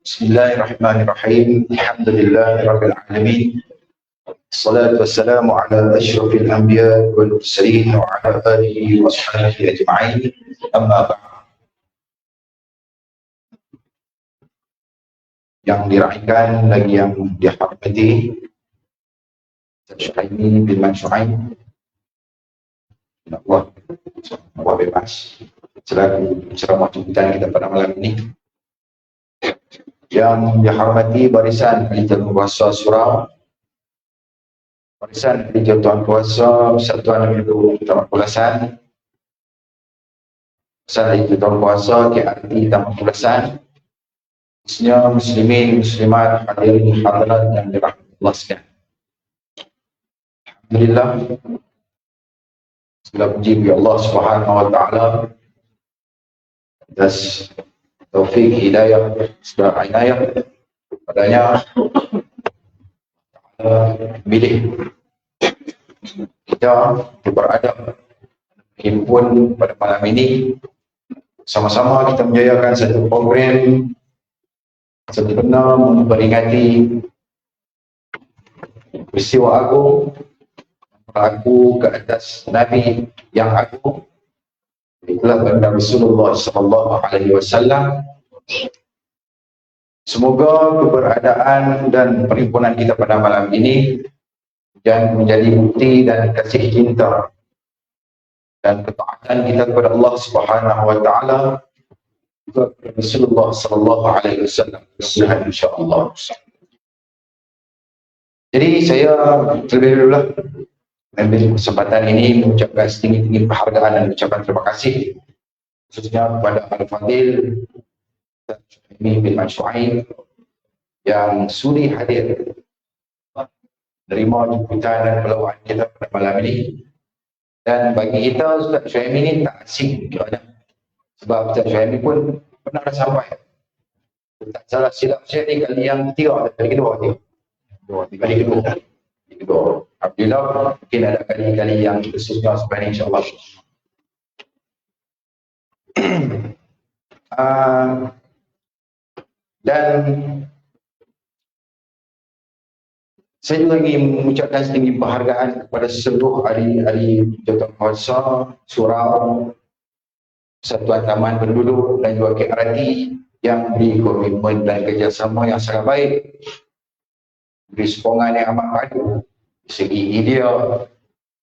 Bismillahirrahmanirrahim. Alhamdulillahirabbil alamin. Assalatu wassalamu ala asyrafil anbiya wal mursalin wa ala alihi wa sahbihi ajma'in. Amma ba'd. Yang diraihkan lagi yang dihormati Syuaimi bin Manshu'aim, Allah bebas selaku ceramah jemputan kita pada malam ini. Yang dihormati barisan ahli Jalan Kuasa Surau, barisan ahli Jalan Kuasa Persatuan Hindu Taman Pulasan, barisan ahli Jalan Kuasa KRT Taman Pulasan, khususnya muslimin muslimat hadirin hadirat yang dirahmati Allah sekalian. Alhamdulillah, segala puji bagi Allah Subhanahu wa taala atas taufik hidayah serta inayah padanya milih kita berada himpun pada malam ini, sama-sama kita menjayakan satu program sebenar memperingati peristiwa agung berlaku ke atas Nabi yang agung, itulah baginda Rasulullah SAW. Semoga keberadaan dan perhimpunan kita pada malam ini dan menjadi bukti dan kasih cinta dan ketaatan kita kepada Allah Subhanahu wa taala kepada Rasulullah SAW, insyaallah. Jadi saya terlebih dahulu ambil kesempatan ini mengucapkan setinggi-tinggi penghargaan dan ucapan terima kasih khususnya kepada Al-Fadil Syuaimi bin Manshu'aim yang sudi hadir menerima jemputan dan pelawaan kita pada malam ini. Dan bagi kita, Ustaz Syuaimi ini tak asing kiranya, sebab Ustaz Syuaimi pun pernah dah sampai, tak salah silap saya ni kali yang ketiga atau kali kedua dia. Kali kedua. Alhamdulillah, mungkin ada kali-kali yang khususnya sebenarnya insyaAllah. Dan saya juga ingin mengucapkan setinggi penghargaan kepada seluruh ahli-ahli Jawatankuasa Surau, Persatuan Taman Penduduk dan juga KRT yang beri komitmen dan kerjasama yang sangat baik, beri sokongan yang amat padu segi idea,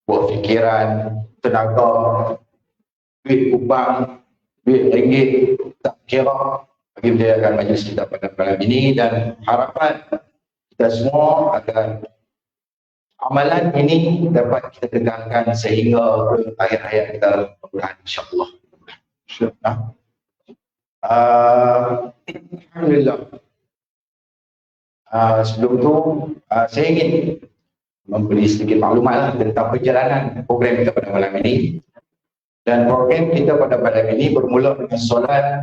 buat fikiran, tenaga, duit kubang, duit ringgit, tak kira bagi menjayakan majlis kita pada malam ini. Dan harapan kita semua agar amalan ini dapat kita tegakkan sehingga akhir hayat kita mudah-mudahan insyaAllah. Alhamdulillah. Sebelum tu saya ingin memberi sedikit maklumat tentang perjalanan program kita pada malam ini. Dan program kita pada malam ini bermula dengan solat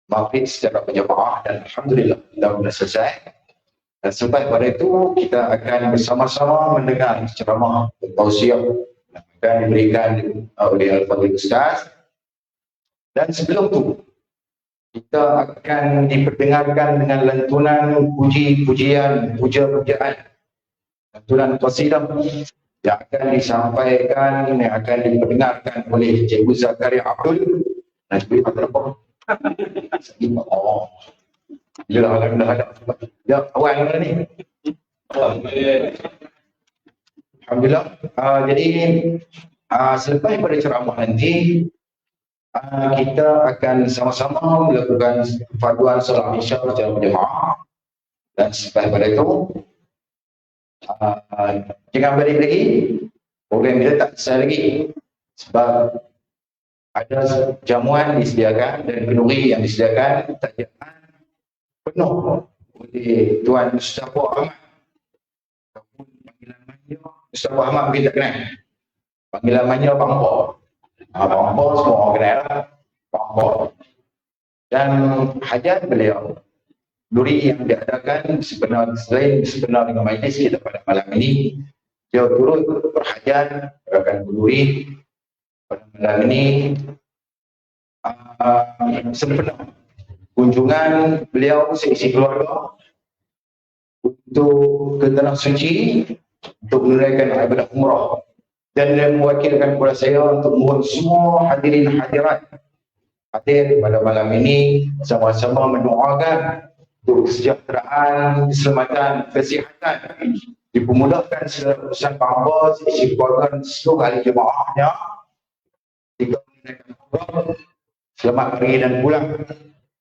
maghrib secara berjamaah dan alhamdulillah kita sudah selesai. Dan selepas pada itu kita akan bersama-sama mendengar ceramah tausiah yang akan diberikan oleh Al-Fadhil Ustaz. Dan sebelum tu kita akan diperdengarkan dengan lantunan puji-pujian, puja-pujaan, lantunan qasidah yang akan disampaikan, yang akan diperdengarkan oleh Cikgu Zakaria Abdul. Cikgu Abdul apa? Oh, jelah dah. Ya, awal mana ni? Alhamdulillah. Jadi selepas pada ceramah nanti kita akan sama-sama melakukan farduan solat isya secara berjamaah. Dan selepas pada itu jangan balik lagi, program kita tak selesai lagi sebab ada jamuan disediakan dan kenduri yang disediakan tajaman penuh oleh Tuan Mustafa Ahmad ataupun panggilannya Mustafa Ahmad mungkin tak kenal, panggilannya Bangpo. Bangpo semua orang kenal lah, Bangpo. Dan hajat beliau, duri yang diadakan selain dengan majlis kita pada malam ini, dia turut berhajat akan berduri pada malam ini sempena kunjungan beliau seisi keluarga untuk ke Tanah Suci untuk menunaikan ibadah umrah, dan dia mewakilkan kepada saya untuk mohon semua hadirin hadirat hadir pada malam ini sama-sama mendoakan untuk kesejahteraan, keselamatan, kesihatan, dipermudahkan segala urusan hamba, isi keluarga seluruh ahli jemaahnya, jika menunaikan umrah selamat pergi dan pulang,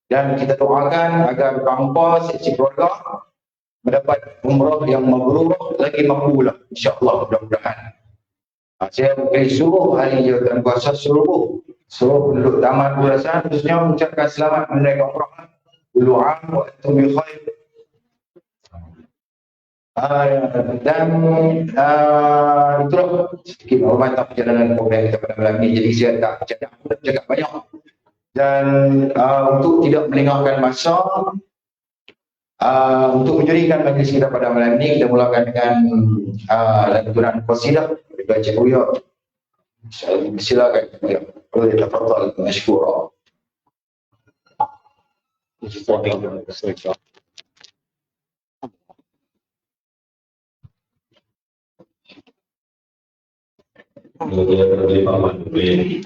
dan kita doakan agar hamba, isi keluarga mendapat umrah yang mabrur lagi makbulah, insya-Allah, mudah-mudahan. Saya mungkin suruh ahli jawatan kuasa suruh penduduk Taman Kurasan khususnya mengucapkan selamat menunaikan umrah kullu 'am wa antum bi khair. Dan itulah sedikit maklumat perjalanan program kita pada malam ini. Jadi saya tak cakap banyak, dan untuk tidak melengahkan masa, untuk menjadikan majlis kita pada malam ini, kita mulakan dengan lantunan qasidah dari Cik Buya. Silakan Buya. Boleh tafadhal mashkura. Bismillahirrahmanirrahim.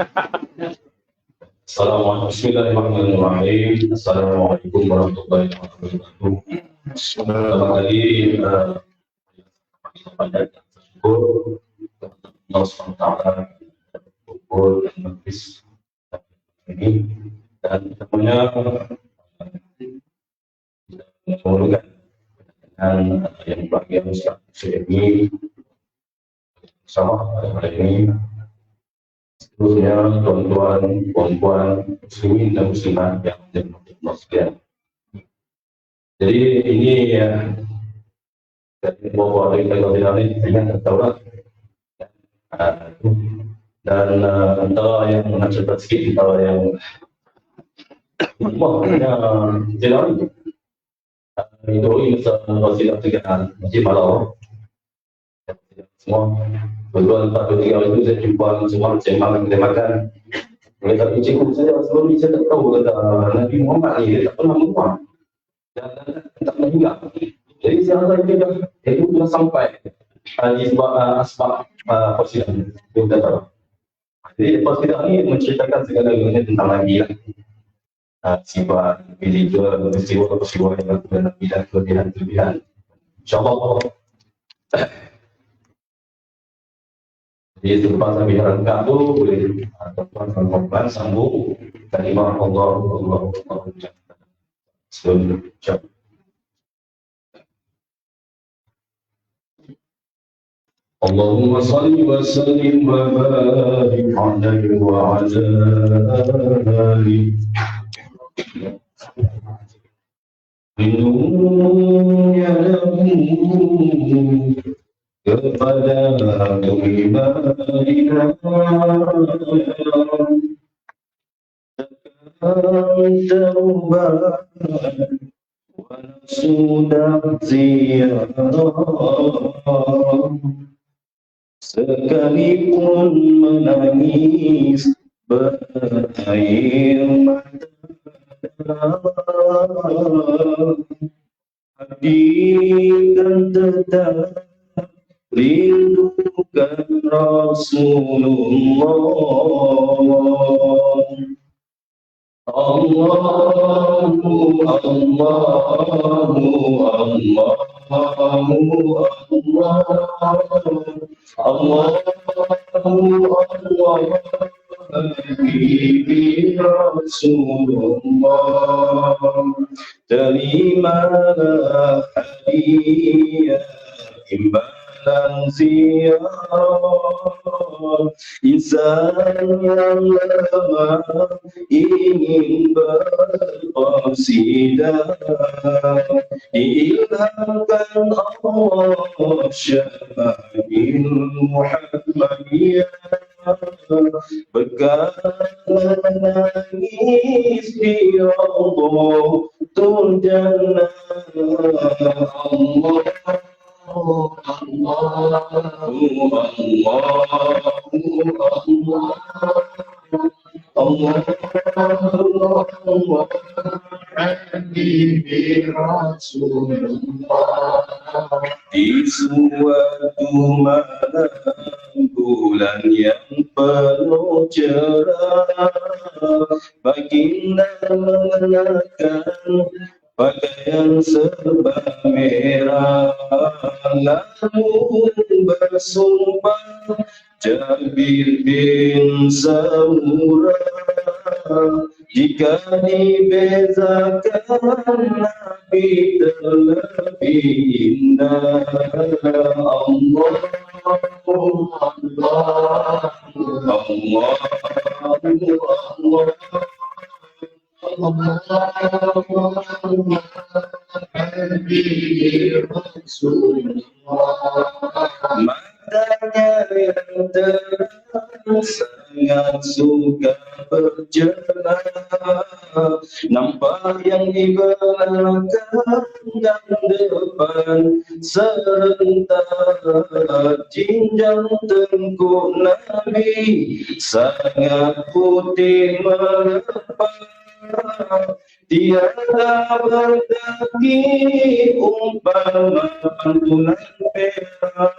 Assalamualaikum warahmatullahi wabarakatuh. Selamat pagi. Allah SWT dan majlis ini, dan tentunya mengulangan dengan yang bagian Ustaz ini sama pada ini. Seterusnya tuan-tuan, puan-puan, muslimin dan muslimat yang dirahmati sekalian. Jadi ini ya, dari bahwa kita ini dengan Taurat, dan antara yang mencerita sedikit, antara yang jalan itu masa wasilah tegaan masih malam semua. Betul, 4-3 hari itu saya jumpa semua, saya makan. Mereka kata, cikgu saya sebelum ini saya tak tahu kata Nabi Muhammad ni, dia tak pernah menguang dan tak pernah hilang. Jadi saya rasa itu sudah sampai di asbab persidangan. Kita tahu. Jadi persidangan ini menceritakan segala-galanya tentang Nabi lah. Sifat, individual, peristiwa yang berlaku Nabi dan kelebihan-kelebihan. InsyaAllah. Jadi selepas sampai rangka tu boleh tuan-tuan sambung kalimah Allah sebelum ucap. Allahumma salli wa sallim wa barik alaihi wa ala alihi. Minumnya kepada ibadah taubat wa sudah ziarah, sekalipun menangis berair mata, hatikan tetap rindukan Rasulullah. Allahu Rasulullah, terimalah hadiah imbalan ziarah insan yang lama ingin berqasidah, diilhamkan Allah syama'il Muhammadiyah, berkala nangis di Allah tun jannah. Habibi Rasulullah. Di suatu malam bulan yang penuh cerah, baginda mengenakan pakaian serba merah, lalu bersumpah Jabir bin Samurah, jika dibezakan Nabi terlebih indah. Allah, Habibi Rasulullah. matanya yang terang sangat suka berjalan, nampak yang di belakang dan depan serentak, jinjang tengkuk Nabi sangat putih merepah, tiada berdaki umpama pantulan perak.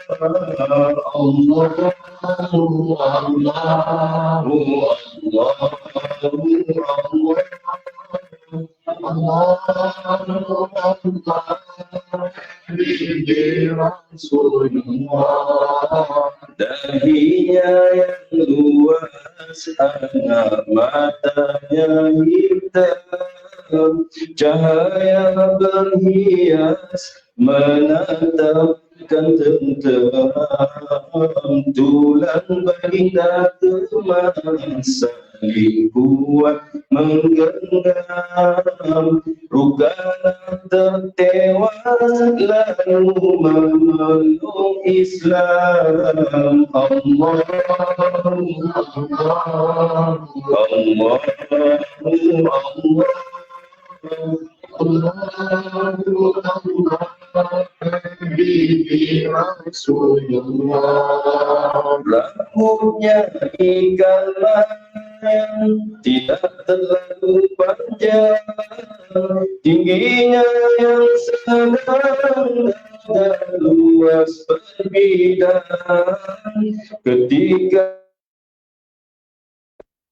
Dahinya yang luas, anak matanya hitam, cahaya berhias menatapkan tenteram, tulang baginda teman saling kuat menggenggam, rukana tertewas lalu memeluk Islam. Allah, Habibi Rasulullah. rambutnya ikan layang, tidak terlalu panjang, tingginya yang sedang dan luas berbidang, ketika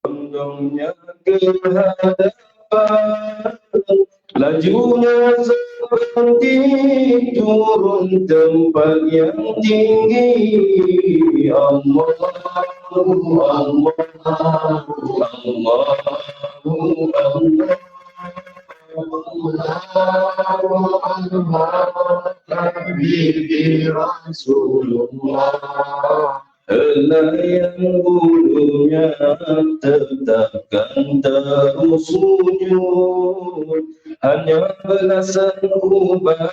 condongnya ke hadapan, lajunya seperti turun tempat yang tinggi. Allah, Habibi Rasulullah. helai bulunya tetapkan terus sujud, hanya belasan uban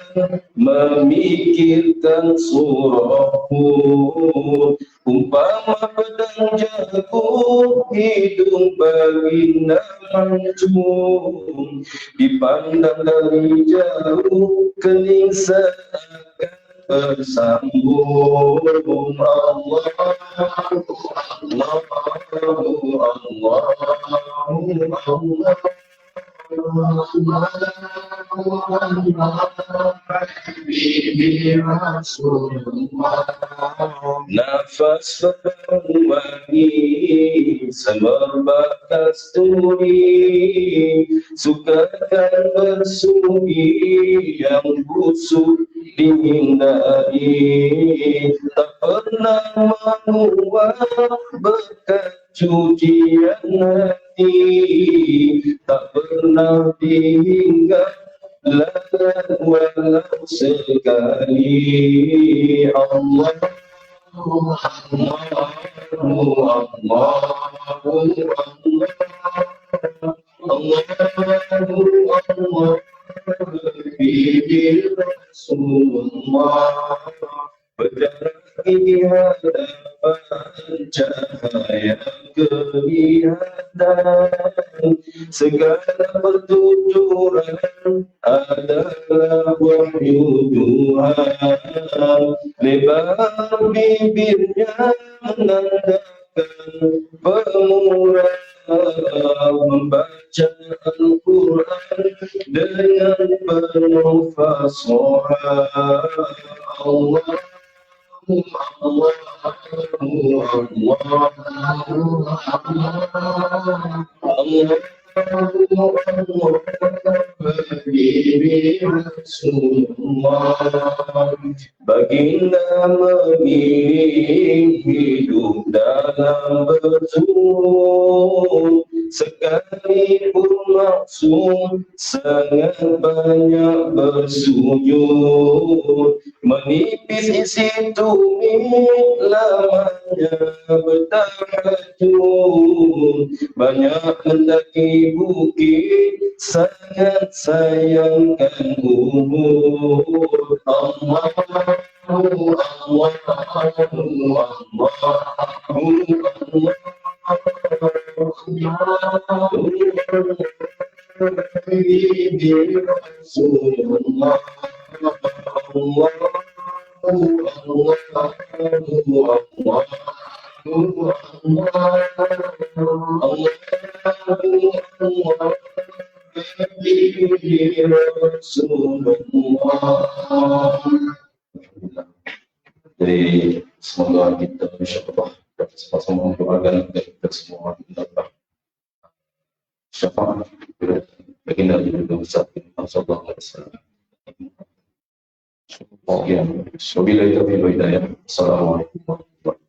memikirkan surah Hud, umpama pedang jagung hidung baginda mancung, dipandang dari jauh kening seakan bersambung. Habibi Rasulullah. Nafas wangi semerbak kasturi, sukakan bersumi yang busuk dihindari, tak pernah menguap berkat cucian hati, tak pernah dihinggap lalat walau sekali. Allah, Habibi Rasulullah, berjarak di hadapan cahaya kelihatan, segala pertujuran adalah wahyu Tuhan, lebar bibirnya menandakan pemurah, membaca Al-Quran dengan penuh fasaha. Allah Allah Baginda memilih hidup dalam berzul, sekalipun maksum sangat banyak bersujud, menipis isi tumit lamanya bertahajud, banyak mendaki bukit sangat sayangkan umur. Allah Jadi semoga kita insyaAllah bersama-sama mendoakan kita semua mendapat syafaat baginda Nabi sallallahu alaihi wasallam. Sekian, wabillahi taufiq wal hidayah. Assalamualaikum warahmatullahi wabarakatuh.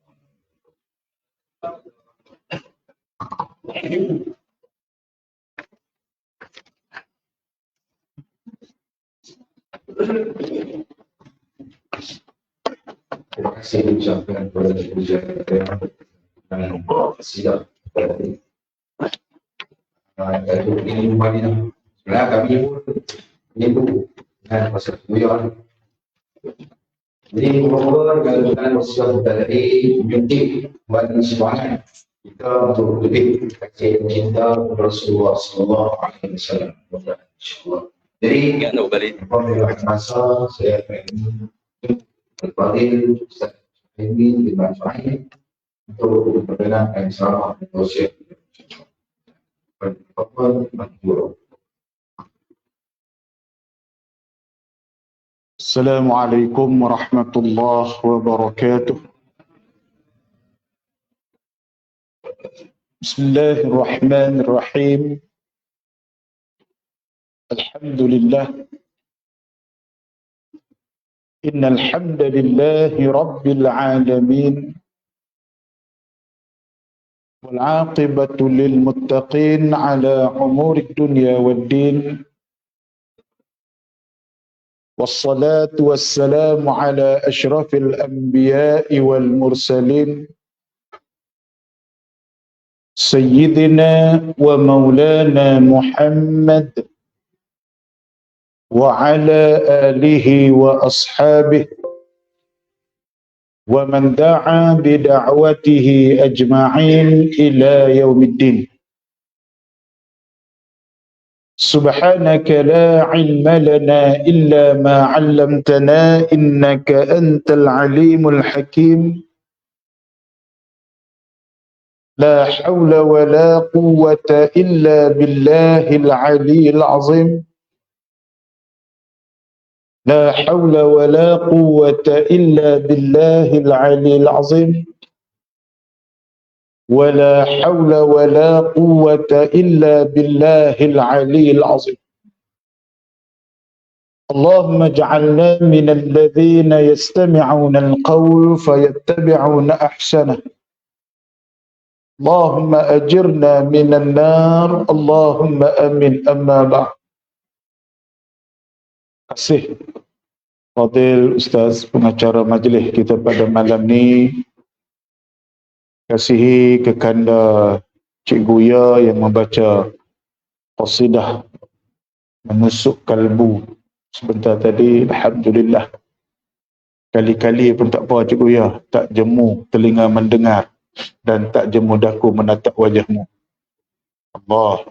Terima kasih ucapkan kepada pujian dan sidang ini Madinah. Sebenarnya kami pun dengan pasal kuliah. Jadi mula-mula dengan usaha dari community dan semangat kita untuk lebih kasih cinta Rasulullah Sallallahu Alaihi Wasallam. Insyaallah. Jadi apabila masa saya berfadil Ustaz ini dimanfaatkan untuk memperkenalkan ceramah dan tausiah. Assalamualaikum warahmatullahi wabarakatuh. Bismillahirrahmanirrahim. Alhamdulillah. Innal hamdalillahi rabbil alamin. Wal 'aqibatu lil muttaqin 'ala umuri dunya waddin. Wassalatu wassalamu 'ala asyrafil anbiya'i wal mursalin. Sayyidina wa maulana Muhammad wa 'ala alihi wa ashabihi wa man da'a bi da'watihi ajma'in ila yaumiddin. Subhanaka la 'ilma lana illa ma 'allamtana innaka antal 'alimul hakim. La hawla wa la quwwata illa billahil 'aliyyil 'azim. لا حول ولا قوة إلا بالله العلي العظيم ولا حول ولا قوة إلا بالله العلي العظيم اللهم اجعلنا من الذين يستمعون القول فيتبعون أحسنه اللهم أجرنا من النار اللهم آمين أما بعد. Kasih Fadil Ustaz pengacara majlis kita pada malam ni, kasihi kekanda Cikgu Ya yang membaca qasidah menusuk kalbu sebentar tadi. Alhamdulillah, kali-kali pun tak apa Cikgu Ya, tak jemu telinga mendengar dan tak jemu daku menatap wajahmu. Allah.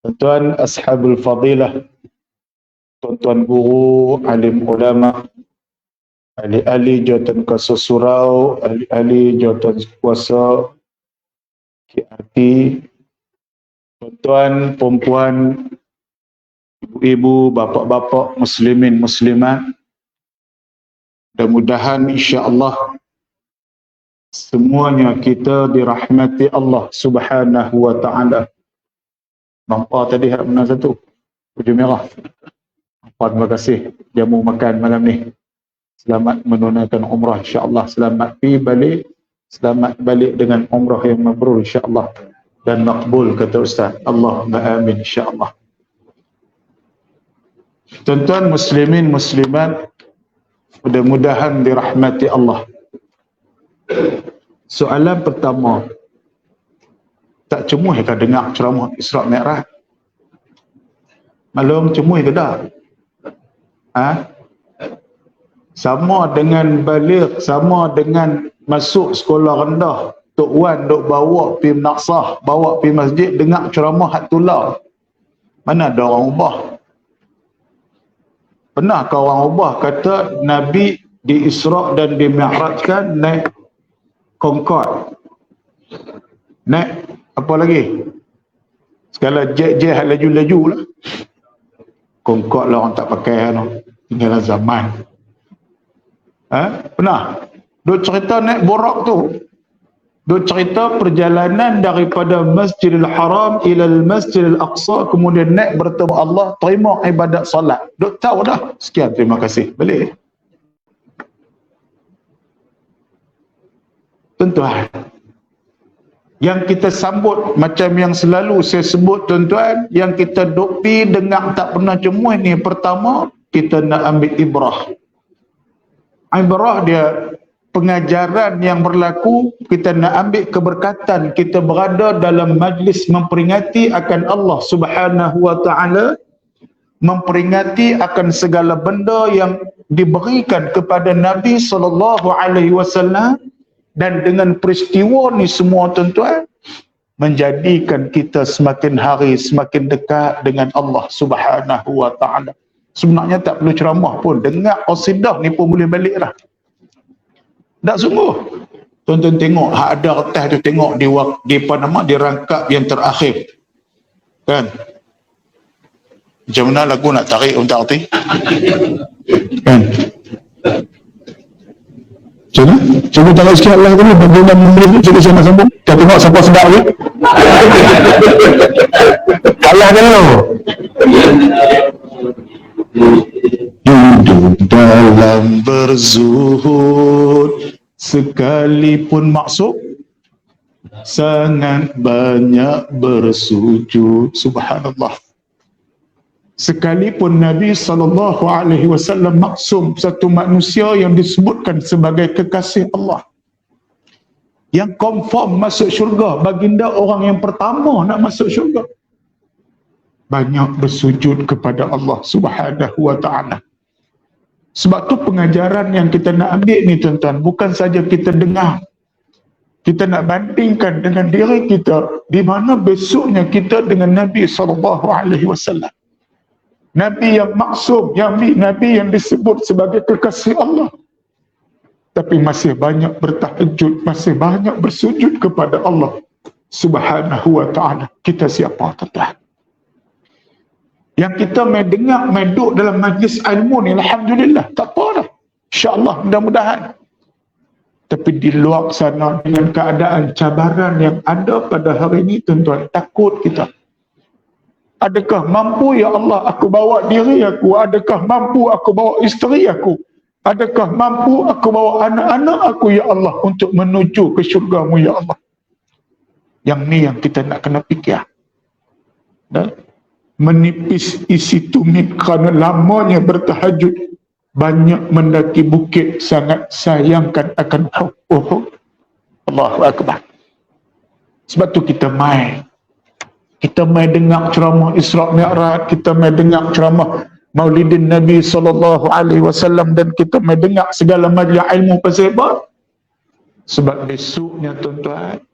Tuan-tuan ashabul fadilah, tuan-tuan guru, alim ulama, ahli-ahli jawatan kuasa surau, ahli-ahli jawatan kuasa, hati tuan-tuan, perempuan, ibu-ibu, bapa-bapa, muslimin, muslimat. Mudah-mudahan insya-Allah semuanya kita dirahmati Allah Subhanahu wa taala. Nampak tadi hak benar satu. Baju merah. Terima kasih jamu makan malam ni. Selamat menunaikan umrah insya-Allah. Selamat pergi balik. Selamat balik dengan umrah yang mabrur insya-Allah dan makbul kata ustaz. Allahumma amin insya-Allah. Tuan-tuan muslimin muslimat, mudah-mudahan dirahmati Allah. Soalan pertama, tak cemuh ke dengar ceramah Isra' Mi'raj? Malam cemuh ke tak? Sama dengan balik, sama dengan masuk sekolah rendah, Tok Wan duk bawa pergi menaksah, bawa pergi masjid, dengar ceramah hak tular. Mana ada orang ubah? Pernahkah orang ubah kata Nabi di Isra' dan di Mi'rajkan naik Concorde? Naik apa lagi? Segala jet-jet laju-laju lah. Concorde lah orang tak pakai tu. Tinggal zaman. Pernah? Duk cerita naik borak tu. Duk cerita perjalanan daripada Masjidil Haram ila Masjidil Aqsa, kemudian naik bertemu Allah, terima ibadat solat. Duk tahu dah. Sekian, terima kasih. Balik. Tuan-tuan, yang kita sambut macam yang selalu saya sebut tuan-tuan, yang kita duk pi dengar tak pernah cemuh ni, pertama kita nak ambil ibrah. Ibrah dia pengajaran yang berlaku, kita nak ambil keberkatan, kita berada dalam majlis memperingati akan Allah Subhanahu wa taala, memperingati akan segala benda yang diberikan kepada Nabi sallallahu alaihi wasallam. Dan dengan peristiwa ni semua tuan-tuan, menjadikan kita semakin hari semakin dekat dengan Allah Subhanahu wa taala. Sebenarnya tak perlu ceramah pun, dengar qasidah ni pun boleh balik dah. Tak sungguh. Tuan-tuan tengok hak ada kertas tu, tengok di apa nama, di rangkap yang terakhir. Kan? Macam mana lagu nak tarik untuk arti? Kan? Cuba tarik sikit Allah dulu, bagaimana membeli cuba saya nak sambung. Kita tengok siapa sedap ni. Allah dulu. Hidup dalam berzuhud sekalipun maksud, sangat banyak bersujud. Subhanallah. Sekalipun Nabi SAW maksum, satu manusia yang disebutkan sebagai kekasih Allah, yang confirm masuk syurga, baginda orang yang pertama nak masuk syurga, banyak bersujud kepada Allah Subhanahu wa taala. Sebab tu pengajaran yang kita nak ambil ni tuan-tuan, bukan saja kita dengar, kita nak bandingkan dengan diri kita, di mana besoknya kita dengan Nabi SAW. Nabi yang maksum, Nabi yang disebut sebagai kekasih Allah, tapi masih banyak bertahajud, masih banyak bersujud kepada Allah Subhanahu wa taala. Kita siapa tuan-tuan? Yang kita main dengar, main duduk dalam majlis ilmu ni, alhamdulillah, tak apa dah. InsyaAllah, mudah-mudahan. Tapi di luar sana, dengan keadaan cabaran yang ada pada hari ini tuan-tuan, takut kita. Adakah mampu ya Allah aku bawa diri aku? Adakah mampu aku bawa isteri aku? Adakah mampu aku bawa anak-anak aku ya Allah untuk menuju ke syurga-Mu ya Allah? Yang ni yang kita nak kena fikir. Dan menipis isi tumit kerana lamanya bertahajud, banyak mendaki bukit, sangat sayangkan akan Uhud. Allahu Akbar. Sebab tu kita mai dengar ceramah Isra' Mi'raj, kita mai dengar ceramah Maulidin Nabi SAW, dan kita mai dengar segala majlis ilmu pasal apa? Sebab besoknya tuan-tuan,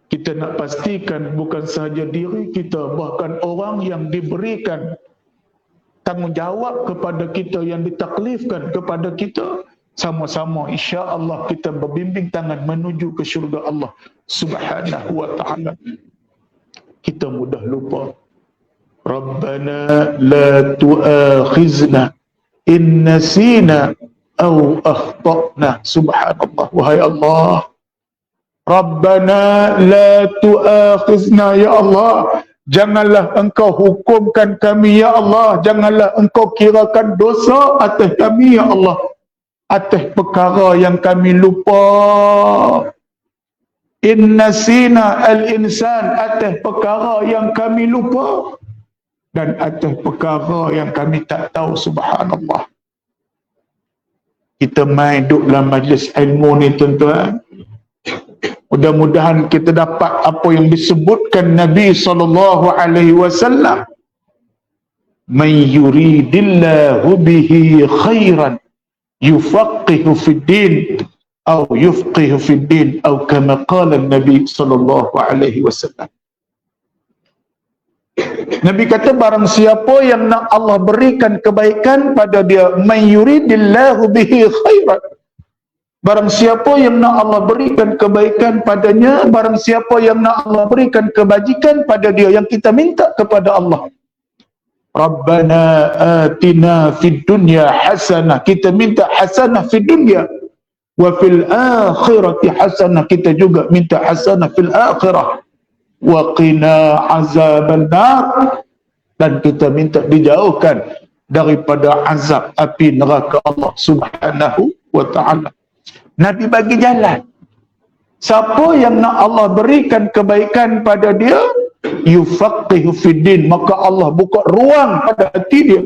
kita nak pastikan bukan sahaja diri kita, bahkan orang yang diberikan tanggungjawab kepada kita, yang ditaklifkan kepada kita, Sama-sama insya-Allah kita berbimbing tangan menuju ke syurga Allah Subhanahu wa taala. Kita mudah lupa. Rabbana la tu'akhizna in nasina aw akhtana. Subhanallah. Wahai Allah, Rabbana la tu'akhizna, ya Allah, janganlah engkau hukumkan kami ya Allah, janganlah engkau kirakan dosa atas kami ya Allah, atas perkara yang kami lupa. Inna sina al-insan, atas perkara yang kami lupa, dan atas perkara yang kami tak tahu. Subhanallah. Kita main duduk dalam majlis ilmu ni tuan-tuan, mudah-mudahan kita dapat apa yang disebutkan Nabi SAW. Man yuridillahu bihi khairan yufaqihu fid din atau yufqihu fid din, atau kama qala Nabi SAW. Nabi kata barang siapa yang nak Allah berikan kebaikan pada dia, man yuridillahu bihi khairan, barang siapa yang nak Allah berikan kebaikan padanya, barang siapa yang nak Allah berikan kebajikan pada dia, yang kita minta kepada Allah, Rabbana atina fid dunya hasanah, kita minta hasanah fid dunya, wa fil akhirati hasanah, kita juga minta hasanah fil akhirah, wa qina azabannar, dan kita minta dijauhkan daripada azab api neraka Allah Subhanahu wa taala. Nabi bagi jalan. Siapa yang nak Allah berikan kebaikan pada dia, yufaqihu fid din, maka Allah buka ruang pada hati dia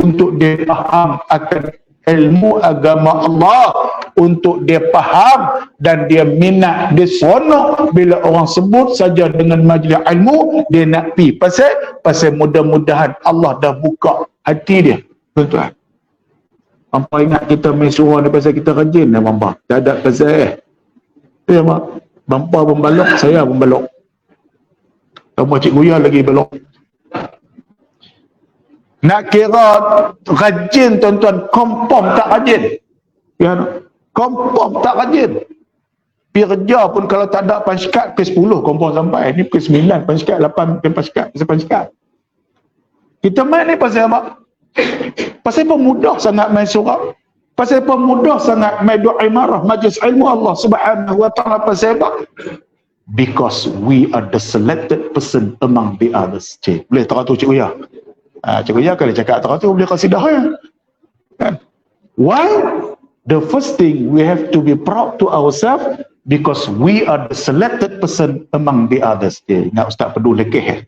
untuk dia faham akan ilmu agama Allah, untuk dia faham dan dia minat, dia seronok bila orang sebut saja dengan majlis ilmu, dia nak pi. Pasal mudah-mudahan Allah dah buka hati dia. Tuan-tuan, hampa ingat kita main surah ni pasal kita rajin dah hampa. Tak ada pasal ya mak. Hampa pun balok, saya pun balok. Hampa Cik Buya lagi balok. Nak kira rajin tuan-tuan, kompom tak rajin. Ya, kompom tak rajin. Pergi kerja pun kalau tak ada paskat, ke 10 kompom sampai. Ni ke 9 paskat, 8 paskat, paskat. Kita main ni pasal apa? Pasal apa mudah sangat main surah? Pasal apa mudah sangat main doa imarah, majlis ilmu Allah Subhanahu wa taala? Pasal apa? Because we are the selected person among the others. Cik, boleh teratur Cik Uya? Cik Uya kalau cakap teratur boleh qasidah ya. Kan? Why? The first thing, we have to be proud to ourselves because we are the selected person among the others. Ingat Ustaz Pedu lekeh.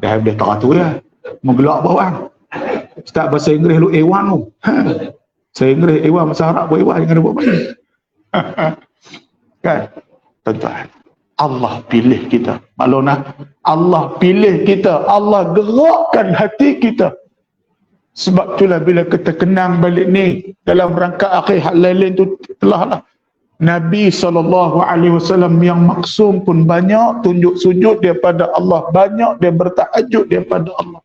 Dah boleh teratur ya. Menggelak bawang. Ustaz bahasa Inggeris lu A1 tu. Saya Inggeris A1, bahasa Arab pun A1, jangan buat banyak. Kan? Tuan-tuan, Allah pilih kita. Maklumlah, Allah pilih kita. Allah gerakkan hati kita. Sebab itulah bila kita kenang balik ni dalam rangka akhir hak lain tu telah lah. Nabi SAW yang maksum pun banyak tunjuk sujud daripada Allah, banyak dia bertahajud daripada Allah.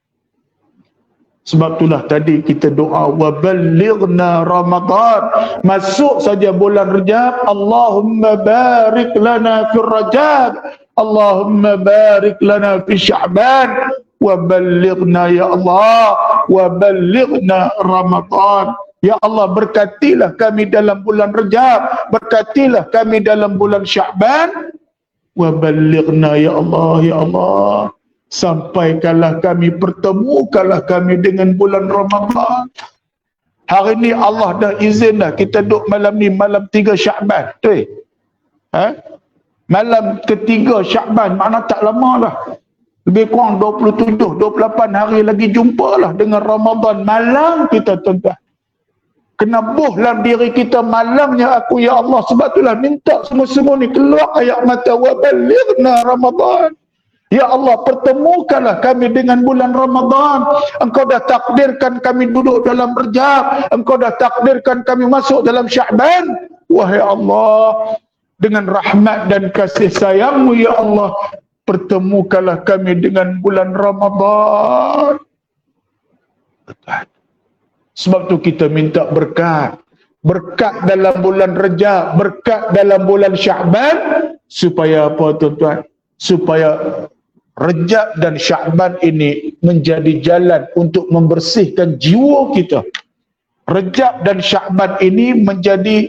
Sebab itulah tadi kita doa wa ballighna Ramadan, masuk saja bulan Rajab, Allahumma barik lana fi Rajab, Allahumma barik lana fi Sya'ban, wa ballighna ya Allah, wa ballighna Ramadan. Ya Allah, berkatilah kami dalam bulan Rajab, berkatilah kami dalam bulan Sya'ban, wa ballighna ya Allah, ya Allah, sampaikanlah kami, pertemukanlah kami dengan bulan Ramadan. Hari ni Allah dah izin dah kita duduk malam ni, malam 3 Sya'ban. Betul? Malam ketiga Sya'ban, makna tak lama lah. Lebih kurang 27, 28 hari lagi jumpalah dengan Ramadan. Malam kita tuan-tuan. Kena buhlah diri kita malamnya aku ya Allah. Sebab itulah minta semua-semua ni keluar ayat mata wa balighna Ramadan. Ya Allah, pertemukanlah kami dengan bulan Ramadan. Engkau dah takdirkan kami duduk dalam Rajab. Engkau dah takdirkan kami masuk dalam Sya'ban. Wahai Allah, dengan rahmat dan kasih sayang-Mu ya Allah, pertemukanlah kami dengan bulan Ramadan. Sebab tu kita minta berkat. berkat dalam bulan Rejab, berkat dalam bulan Sya'ban, supaya apa tuan-tuan? Supaya Rejab dan Sya'ban ini menjadi jalan untuk membersihkan jiwa kita. Rejab dan Sya'ban ini menjadi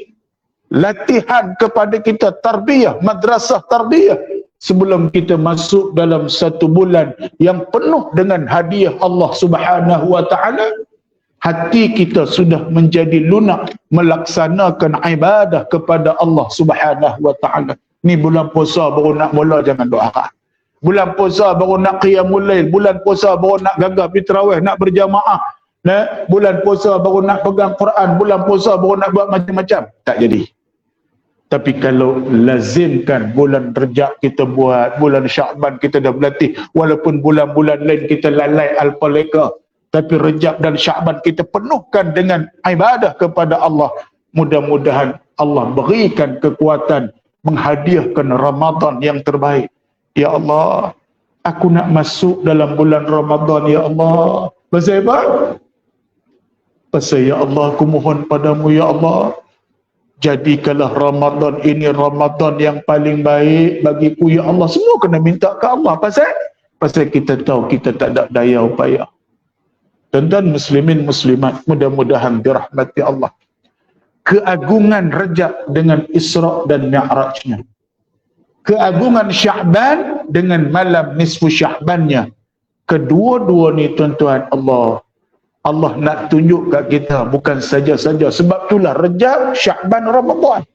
latihan kepada kita, tarbiyah, madrasah tarbiyah, sebelum kita masuk dalam satu bulan yang penuh dengan hadiah Allah Subhanahu wa taala. Hati kita sudah menjadi lunak melaksanakan ibadah kepada Allah Subhanahu wa taala. Ni bulan puasa baru nak mula, jangan doakan. Bulan puasa baru nak qiyamul lail, bulan puasa baru nak gagah pergi tarawih, nak berjamaah. Bulan puasa baru nak pegang Quran, bulan puasa baru nak buat macam-macam. Tak jadi. Tapi kalau lazimkan bulan Rejab kita buat, bulan Sya'ban kita dah berlatih, walaupun bulan-bulan lain kita lalai al-paleka, tapi Rejab dan Sya'ban kita penuhkan dengan ibadah kepada Allah. Mudah-mudahan Allah berikan kekuatan menghadiahkan Ramadan yang terbaik. Ya Allah, aku nak masuk dalam bulan Ramadan, ya Allah. Pasal apa? Pasal ya Allah, aku mohon padamu, ya Allah, jadikanlah Ramadan ini Ramadan yang paling baik bagiku, ya Allah. Semua kena minta ke Allah. Pasal kita tahu kita tak ada daya upaya. Tuan-tuan muslimin muslimat, mudah-mudahan dirahmati Allah. Keagungan Rejab dengan Isra' dan Mi'rajnya, keagungan Sya'ban dengan malam nisfu Sya'bannya, kedua-dua ni tuan-tuan, Allah nak tunjuk kat kita, bukan saja-saja. Sebab itulah Rejab, Sya'ban, Ramadan.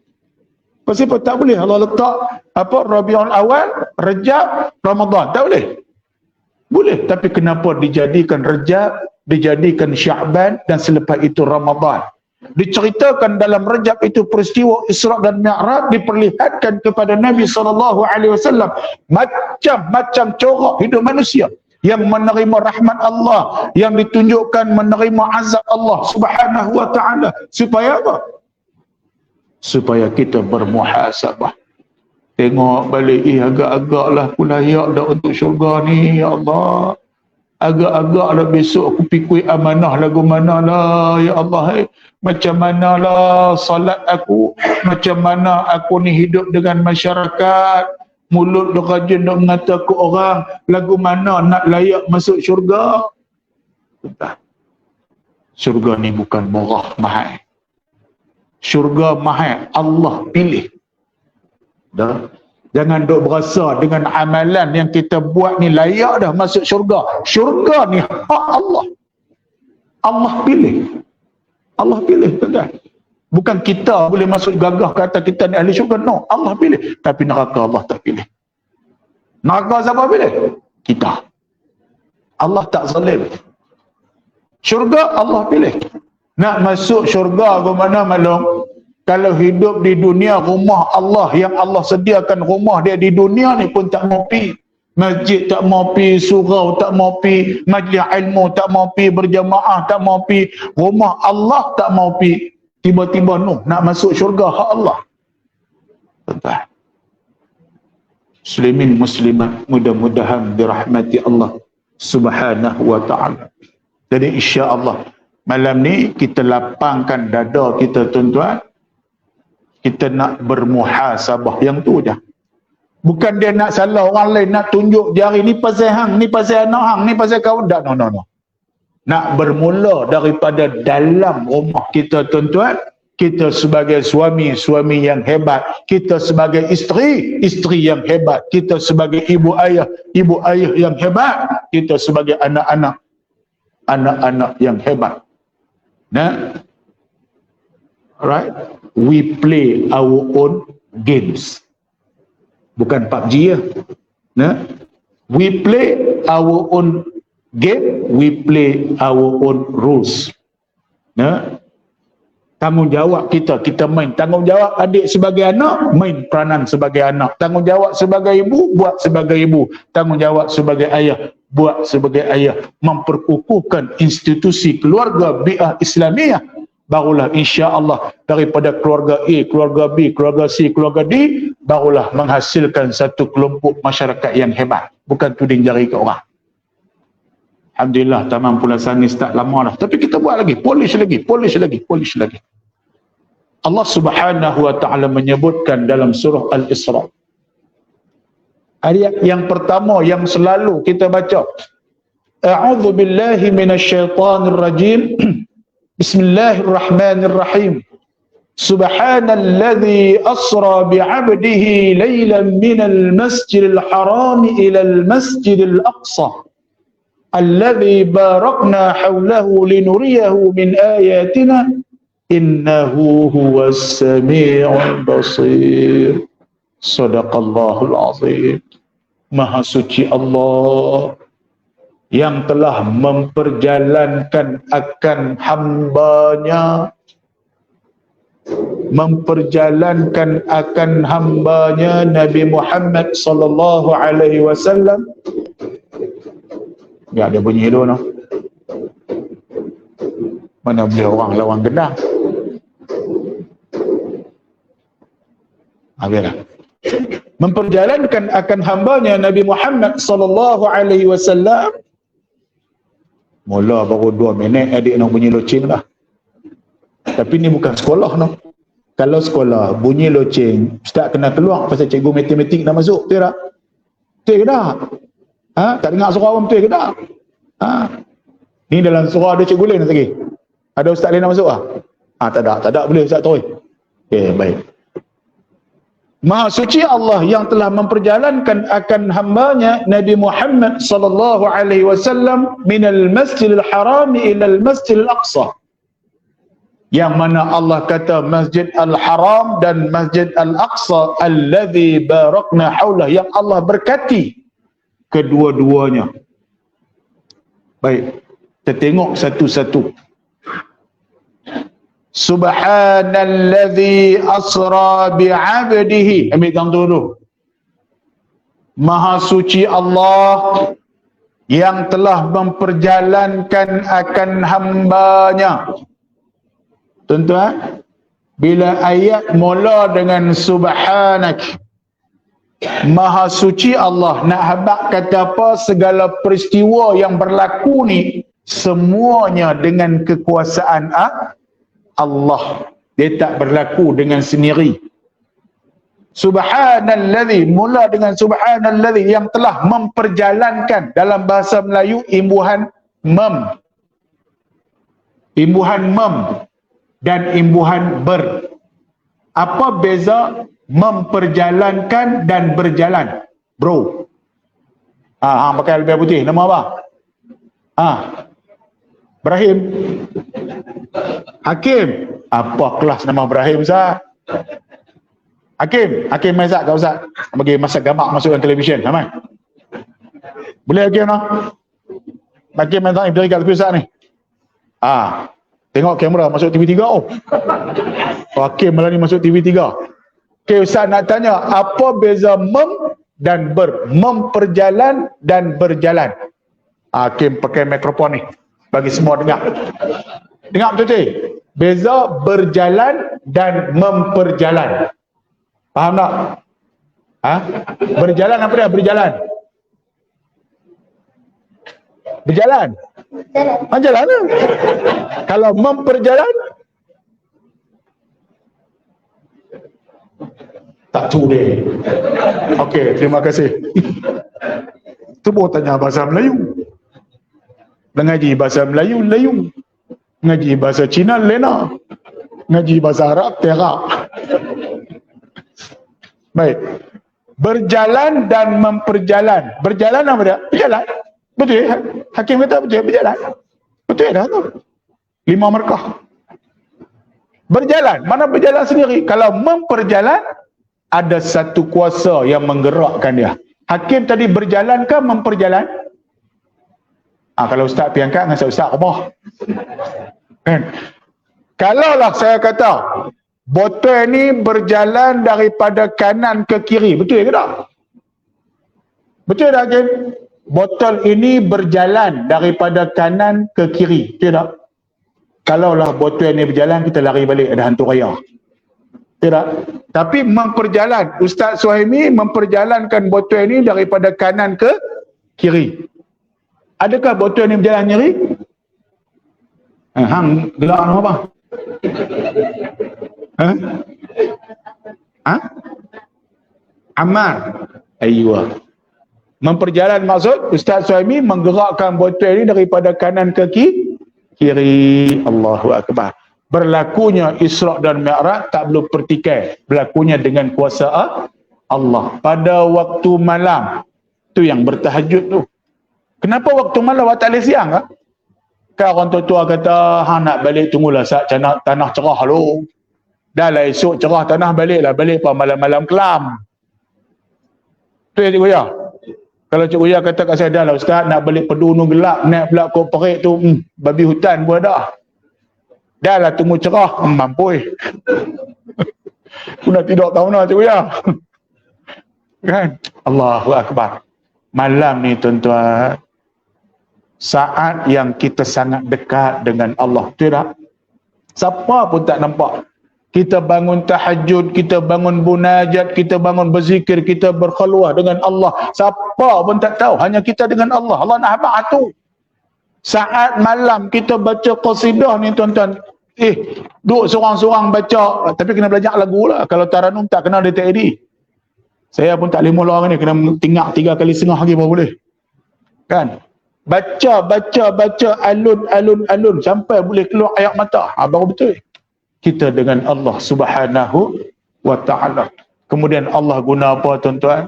Pasal apa tak boleh Allah letak Rabiul Awal, Rejab, Ramadan? Tak boleh. Boleh, tapi kenapa dijadikan Rejab, dijadikan Sya'ban, dan selepas itu Ramadan? Diceritakan dalam Rejab itu peristiwa Isra' dan Mi'raj, diperlihatkan kepada Nabi SAW macam-macam corak hidup manusia yang menerima rahmat Allah, yang ditunjukkan menerima azab Allah Subhanahu wa taala. Supaya apa? Supaya kita bermuhasabah. Tengok balik, agak-agaklah aku layak dah untuk syurga ni, ya Allah. Agak-agaklah besok aku pikui amanah lagu mana lah, ya Allah. Macam mana lah salat aku, macam mana aku ni hidup dengan masyarakat, mulut dah rajin nak mengata ke orang, lagu mana nak layak masuk syurga. Entah. Syurga ni bukan murah mahal. Syurga mahal, Allah pilih. Dah. Jangan duk berasa dengan amalan yang kita buat ni layak dah masuk syurga. Syurga ni hak Allah. Allah pilih. Allah pilih, tuan-tuan. Bukan kita boleh masuk gagah kata kita ni ahli syurga. No, Allah pilih. Tapi neraka Allah tak pilih. Neraka siapa pilih? Kita. Allah tak zalim. Syurga Allah pilih. Nak masuk syurga ke mana malum? Kalau hidup di dunia, rumah Allah yang Allah sediakan rumah dia di dunia ni pun tak mau pi. Masjid tak mau pi, surau tak mau pi, majlis ilmu tak mau pi, berjamaah tak mau pi, rumah Allah tak mau pi. Tiba-tiba nak masuk syurga hak Allah. Tuan-tuan. Muslimin muslimat, mudah-mudahan dirahmati Allah Subhanahu wa taala. Jadi insya-Allah malam ni kita lapangkan dada kita, tuan-tuan. Kita nak bermuhasabah yang tu je. Bukan dia nak salah orang lain, nak tunjuk jari ni pasal hang, ni pasal anak hang, ni pasal kawan. Tak, no. Nak bermula daripada dalam rumah kita, tuan-tuan. Kita sebagai suami yang hebat. Kita sebagai isteri yang hebat. Kita sebagai ibu ayah yang hebat. Kita sebagai anak-anak yang hebat. Nah, right? We play our own games. Bukan PUBG ya. Nah, we play our own game, we play our own rules. Nah, tanggungjawab kita main. Tanggungjawab adik sebagai anak, main peranan sebagai anak. Tanggungjawab sebagai ibu, buat sebagai ibu. Tanggungjawab sebagai ayah, buat sebagai ayah. Memperkukuhkan institusi keluarga bi'ah Islamiyah. Barulah insya-Allah daripada keluarga A, keluarga B, keluarga C, keluarga D, barulah menghasilkan satu kelompok masyarakat yang hebat. Bukan tuding jari ke orang. Alhamdulillah, tamam pula sangis tak lama dah. Tapi kita buat lagi, polish lagi. Allah Subhanahu wa taala menyebutkan dalam surah Al-Isra. Ayat yang pertama yang selalu kita baca. A'udzu billahi minasyaitonir rajim. Bismillahirrahmanirrahim. Subhanalladzi asra bi'abdihi laylan minal masjidil haram ilal masjidil aqsa alladzi barakna hawlahu linuriyahu min ayatina innahu huwas sami'ul basir. Sadaqallahul azim. Maha suci Allah yang telah memperjalankan akan hambanya Nabi Muhammad sallallahu alaihi wasallam. Ya, ada bunyi tu no. Mana boleh orang lawan gendang. Habislah. Memperjalankan akan hambanya Nabi Muhammad sallallahu alaihi wasallam. Mula baru 2 minit adik nak bunyi loceng dah. Tapi ni bukan sekolah no. Kalau sekolah bunyi loceng, ustaz kena keluar pasal cikgu matematik dah masuk, betul tak? Betul ke tak? Tak dengar suara orang betul ke tak? Ni dalam surah ada cikgu lain lagi. Ada ustaz lain nak masuk ah? Tak ada boleh ustaz terus. Okey, baik. Maha suci Allah yang telah memperjalankan akan hambanya Nabi Muhammad sallallahu alaihi wasallam minal masjidil haram ilal masjidil aqsa. Yang mana Allah kata Masjid Al-Haram dan Masjid Al-Aqsa alladzi barakna haulah, yang Allah berkati kedua-duanya. Baik, kita tengok satu-satu. Subhanalladzi asra bi'abdihi. Ambil tangan dulu. Maha suci Allah yang telah memperjalankan akan hambanya. Tuan-tuan, bila ayat mula dengan subhanak, maha suci Allah, nak habaq kata apa? Segala peristiwa yang berlaku ni semuanya dengan kekuasaan Allah. Dia tak berlaku dengan sendiri. Subhanalladzi, mula dengan subhanalladzi yang telah memperjalankan. Dalam bahasa Melayu imbuhan mem. Imbuhan mem dan imbuhan ber. Apa beza memperjalankan dan berjalan? Bro. Pakai lebih putih. Nama apa? Ibrahim. Hakim. Apa kelas nama Ibrahim Ustaz? Hakim Mazak kau Ustaz. Bagi masa gamak masukkan televisyen. Ramai. Boleh Hakim no? Hakim Mazak beri kat tepi Ustaz ni. Tengok kamera masuk TV3. Hakim malah ni masuk TV3. Okey Ustaz nak tanya, apa beza mem dan ber? Memperjalan dan berjalan. Hakim pakai mikrofon ni bagi semua dengar. Dengar betul-betul. Beza berjalan dan memperjalan. Faham tak? Berjalan apa dia? Berjalan. Berjalan. Jalan lah. Kalau memperjalan, tak sudi. Okey, terima kasih. Tu pun tanya bahasa Melayu. Ngaji bahasa Melayu, Melayu. Ngaji bahasa Cina, Lena. Ngaji bahasa Arab, Terak. Baik. Berjalan dan memperjalan. Berjalan apa dia? Berjalan. Betul. Hakim kata betul, berjalan. Betul dah tu. 5 markah. Berjalan. Mana berjalan sendiri? Kalau memperjalan, ada satu kuasa yang menggerakkan dia. Hakim tadi berjalan ke memperjalan? Kalau ustaz pergi angkat dengan ustaz rumah. Kan? Kalaulah saya kata botol ni berjalan daripada kanan ke kiri, betul ke tak? Betul tak Hakim? Botol ini berjalan daripada kanan ke kiri, betul tak? Kalaulah botol ni berjalan, kita lari balik, ada hantu raya. Betul tak? Tapi memperjalan, Ustaz Suhaimi memperjalankan botol ini daripada kanan ke kiri. Adakah botol ni berjalan sendiri? Hang gelak apa? Ha? Ha? Amal. Aywa. Memperjalan maksud Ustaz Suhaimi menggerakkan botol ini daripada kanan ke kiri. Allahu Akbar. Berlakunya Isra' dan Mi'raj tak perlu pertikai. Berlakunya dengan kuasa Allah. Pada waktu malam. Tu yang bertahajud tu. Kenapa waktu malam waktu tak siang kan? Kan orang tua kata, nak balik tunggulah saat tanah cerah lu. Dah lah esok cerah tanah balik pa malam-malam kelam. Tu ya Cikgu Ya. Kalau Cikgu Ya kata kat saya, dah lah Ustaz nak balik Pedunu gelap, naik pula ke Perik tu, babi hutan pun ada. Dah lah tunggu cerah, mampu. Aku nak tidur tahun lah Cikgu Ya. Kan? Allahu Akbar. Malam ni tuan-tuan, saat yang kita sangat dekat dengan Allah. Betul tak? Siapa pun tak nampak. Kita bangun tahajud, kita bangun munajat, kita bangun berzikir, kita berkhulwah dengan Allah. Siapa pun tak tahu. Hanya kita dengan Allah. Allah nak habaq tu. Saat malam kita baca qasidah ni tuan-tuan. Duduk seorang-seorang baca. Tapi kena belajar lagu lah. Kalau taranum tak kenal DTAD. Saya pun tak boleh mula ni. Kena tinggal 3 kali setengah lagi baru boleh. Kan? Baca alun sampai boleh keluar air mata. Baru betul. Kita dengan Allah Subhanahu wa ta'ala. Kemudian Allah guna apa tuan-tuan?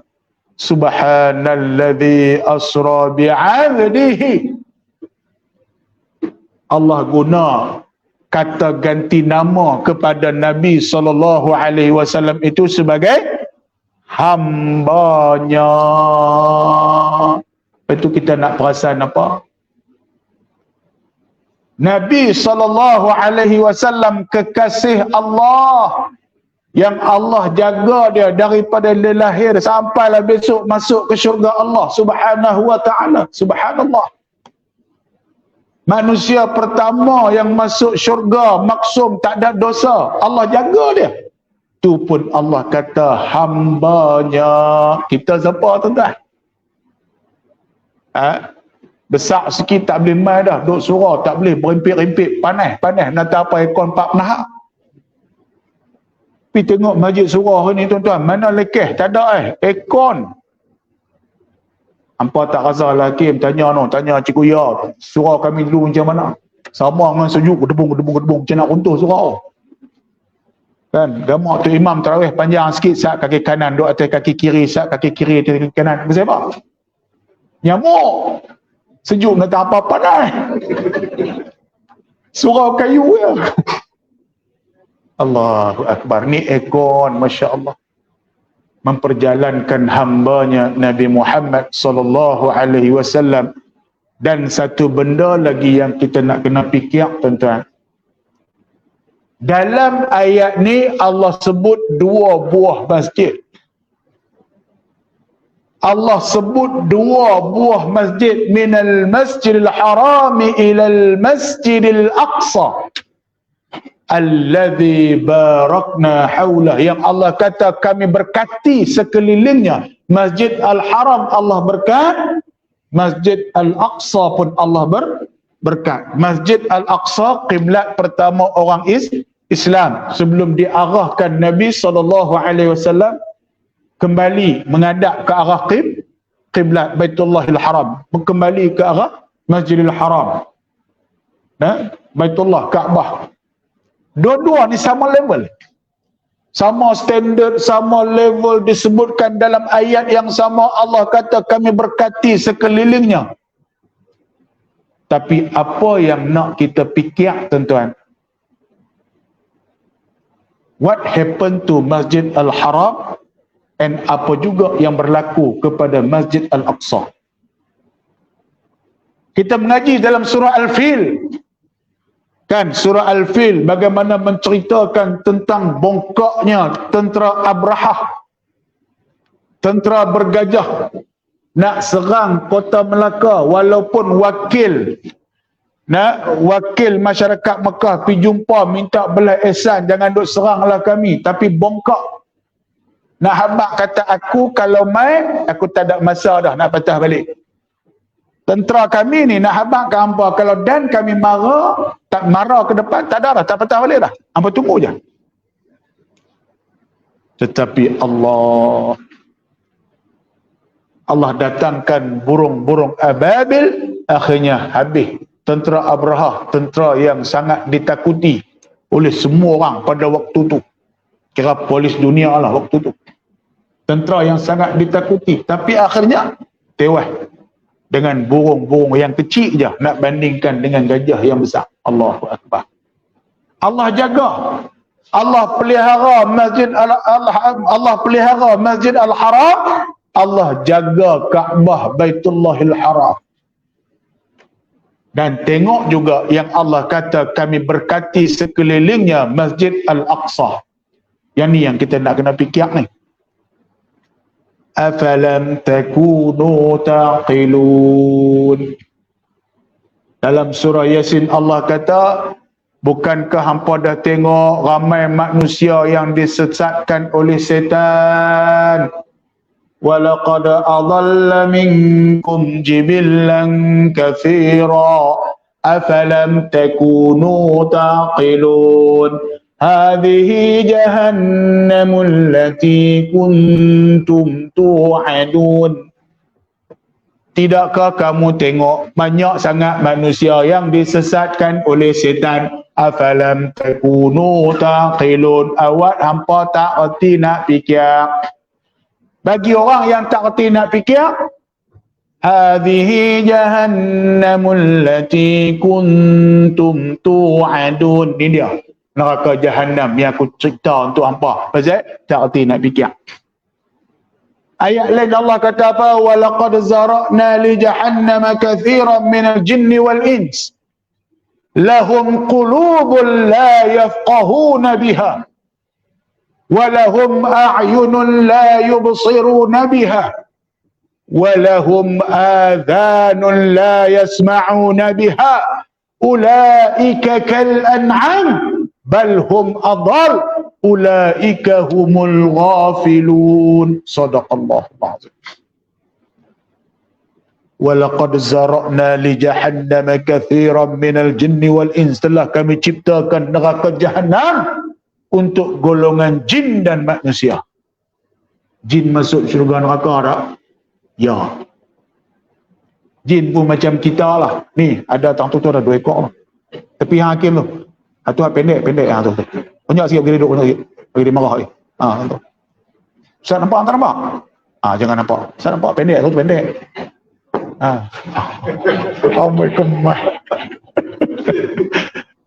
Subhanalladzi asra bi'abdihi. Allah guna kata ganti nama kepada Nabi SAW itu sebagai hambanya. Itu kita nak perasan apa? Nabi SAW kekasih Allah yang Allah jaga dia daripada dia lahir sampailah besok masuk ke syurga Allah Subhanahu wa ta'ala. Subhanallah. Manusia pertama yang masuk syurga maksum, tak ada dosa. Allah jaga dia. Tu pun Allah kata hambanya. Kita siapa tuan-tuan? Besar sikit tak boleh main dah. Duk surau tak boleh, berimpit-rimpit. Panas. Nak tahu apa ekor 4 penahak. Pergi tengok masjid surau ni tuan-tuan. Mana lekeh? Tak ada ekor. Hampa tak rasa lah Hakim. Tanya Cikgu Ya. Surau kami dulu macam mana? Sama dengan sejuk. Gedebung. Macam nak runtuh surau. Kan? Gamak tu imam tarawih panjang sikit. Saat kaki kanan duduk atas kaki kiri. Saat kaki kiri atas kaki kanan. Kenapa sebab? Nyamuk. Sejuk nak tak apa-apa dah. Surau kayu ya. Allahu Akbar. Ni ekon, Masya Allah. Memperjalankan hambanya Nabi Muhammad SAW. Dan satu benda lagi yang kita nak kena fikir tuan-tuan. Dalam ayat ni Allah sebut 2 buah masjid. Allah sebut 2 buah masjid, minal masjidil harami ilal masjidil aqsa alladhi barakna hawlah, yang Allah kata kami berkati sekelilingnya. Masjid al-haram Allah berkat, masjid al-aqsa pun Allah berkat. Masjid al-aqsa qiblat pertama orang Islam sebelum diarahkan Nabi SAW kembali menghadap ke arah qiblat Baitullahil Haram, kembali ke arah Masjidil Haram. Baitullah, Kaabah. Dua-dua ni sama level. Sama standard, sama level, disebutkan dalam ayat yang sama. Allah kata kami berkati sekelilingnya. Tapi apa yang nak kita fikir tuan-tuan? What happened to Masjid Al-Haram? And apa juga yang berlaku kepada Masjid Al-Aqsa. Kita mengaji dalam surah Al-Fil. Kan surah Al-Fil bagaimana menceritakan tentang bongkaknya tentera Abrahah. Tentera bergajah nak serang kota Melaka, walaupun wakil masyarakat Mekah pergi jumpa minta belas ihsan, jangan duk seranglah kami, tapi bongkak. Nak habaq kata aku kalau main, aku tak ada masa dah nak patah balik. Tentera kami ni nak habaq ke hampa, kalau dan kami marah, tak marah ke depan, tak ada dah, tak patah balik dah. Hampa tunggu je. Tetapi Allah datangkan burung-burung ababil, akhirnya habis tentera Abrahah, tentera yang sangat ditakuti oleh semua orang pada waktu tu. Kira polis dunia lah waktu tu. Tentera yang sangat ditakuti, tapi akhirnya tewas dengan burung-burung yang kecil je nak bandingkan dengan gajah yang besar. Allahu Akbar. Allah jaga. Allah pelihara Masjid Al-Haram. Allah jaga Kaabah Baitullahil Haram. Dan tengok juga yang Allah kata kami berkati sekelilingnya Masjid Al-Aqsa. Yang ni yang kita nak kena fikir ni. Afalam takunu taqilun. Dalam surah Yasin Allah kata, bukankah hampa dah tengok ramai manusia yang disesatkan oleh setan? وَلَقَدْ أَضَلَّ مِنْكُمْ جِبِلًّا كَثِيرًا أَفَلَمْ تَكُونُوا تَعْقِلُونَ هَذِهِ جَهَنَّمُ الَّتِي كُنْتُمْ تُوعَدُونَ. Tidakkah kamu tengok banyak sangat manusia yang disesatkan oleh setan? Afalam takunu taqilun. Awak hampa tak erti nak fikir. Bagi orang yang tak erti nak fikir, hadhihi jahannamul lati kuntum tu'adun. Ini dia neraka jahannam yang aku cerita untuk hampa. Pasal tak erti nak fikir. Ayat lain Allah kata apa? Walaqad zara'na li jahannama katsiran minal jinni wal ins. Lahum qulubun la yafqahuna biha. ولهم أعين لا يبصرون بها ولهم آذان لا يسمعون بها أولئك كالأنعام بل هم أضل أولئك هم الغافلون. صدق الله العظيم. ولقد زرعنا لجهنم كثيرا من الجن والإنس. Telah kami ciptakan neraka Jahannam untuk golongan jin dan manusia. Jin masuk syurga neraka tak? Ya. Jin pun macam kita lah. Ni ada tang tu ada 2 ekor lah. Tapi yang hakim tu, tu pendek yang tu. Banyak sikit pergi duduk bagi dia marah ni. Tu. Ustaz nampak tak nampak? Jangan nampak. Ustaz nampak pendek tu pendek. Assalamualaikum.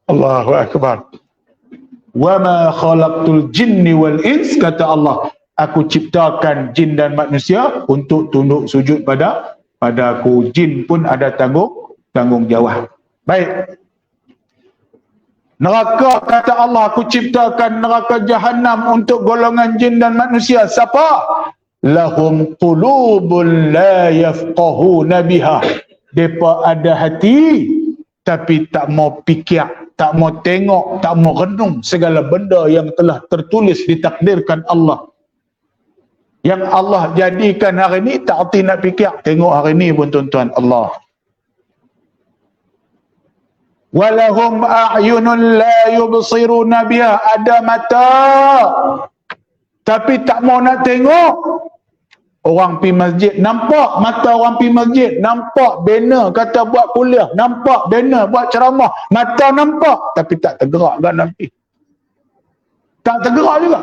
Allahu Akbar. وَمَا خَلَقْتُ الْجِنِّ وَالْإِنْسِ. Kata Allah, aku ciptakan jin dan manusia untuk tunduk sujud pada aku. Jin pun ada tanggungjawab. Baik. Neraka, kata Allah, aku ciptakan neraka Jahannam untuk golongan jin dan manusia. Siapa? Lahum qulubun la yafqahuna biha. Depa ada hati tapi tak mau fikir, tak mau tengok, tak mau renung segala benda yang telah tertulis ditakdirkan Allah. Yang Allah jadikan hari ini tak erti nak fikir. Tengok hari ini pun tuan-tuan Allah. Walahum a'yunun la yubsiruna biha. Ada mata tapi tak mau nak tengok. Orang pergi masjid, nampak mata orang pergi masjid, nampak banner kata buat kuliah, nampak banner buat ceramah, mata nampak tapi tak tergerak kan nanti. Tak tergerak juga.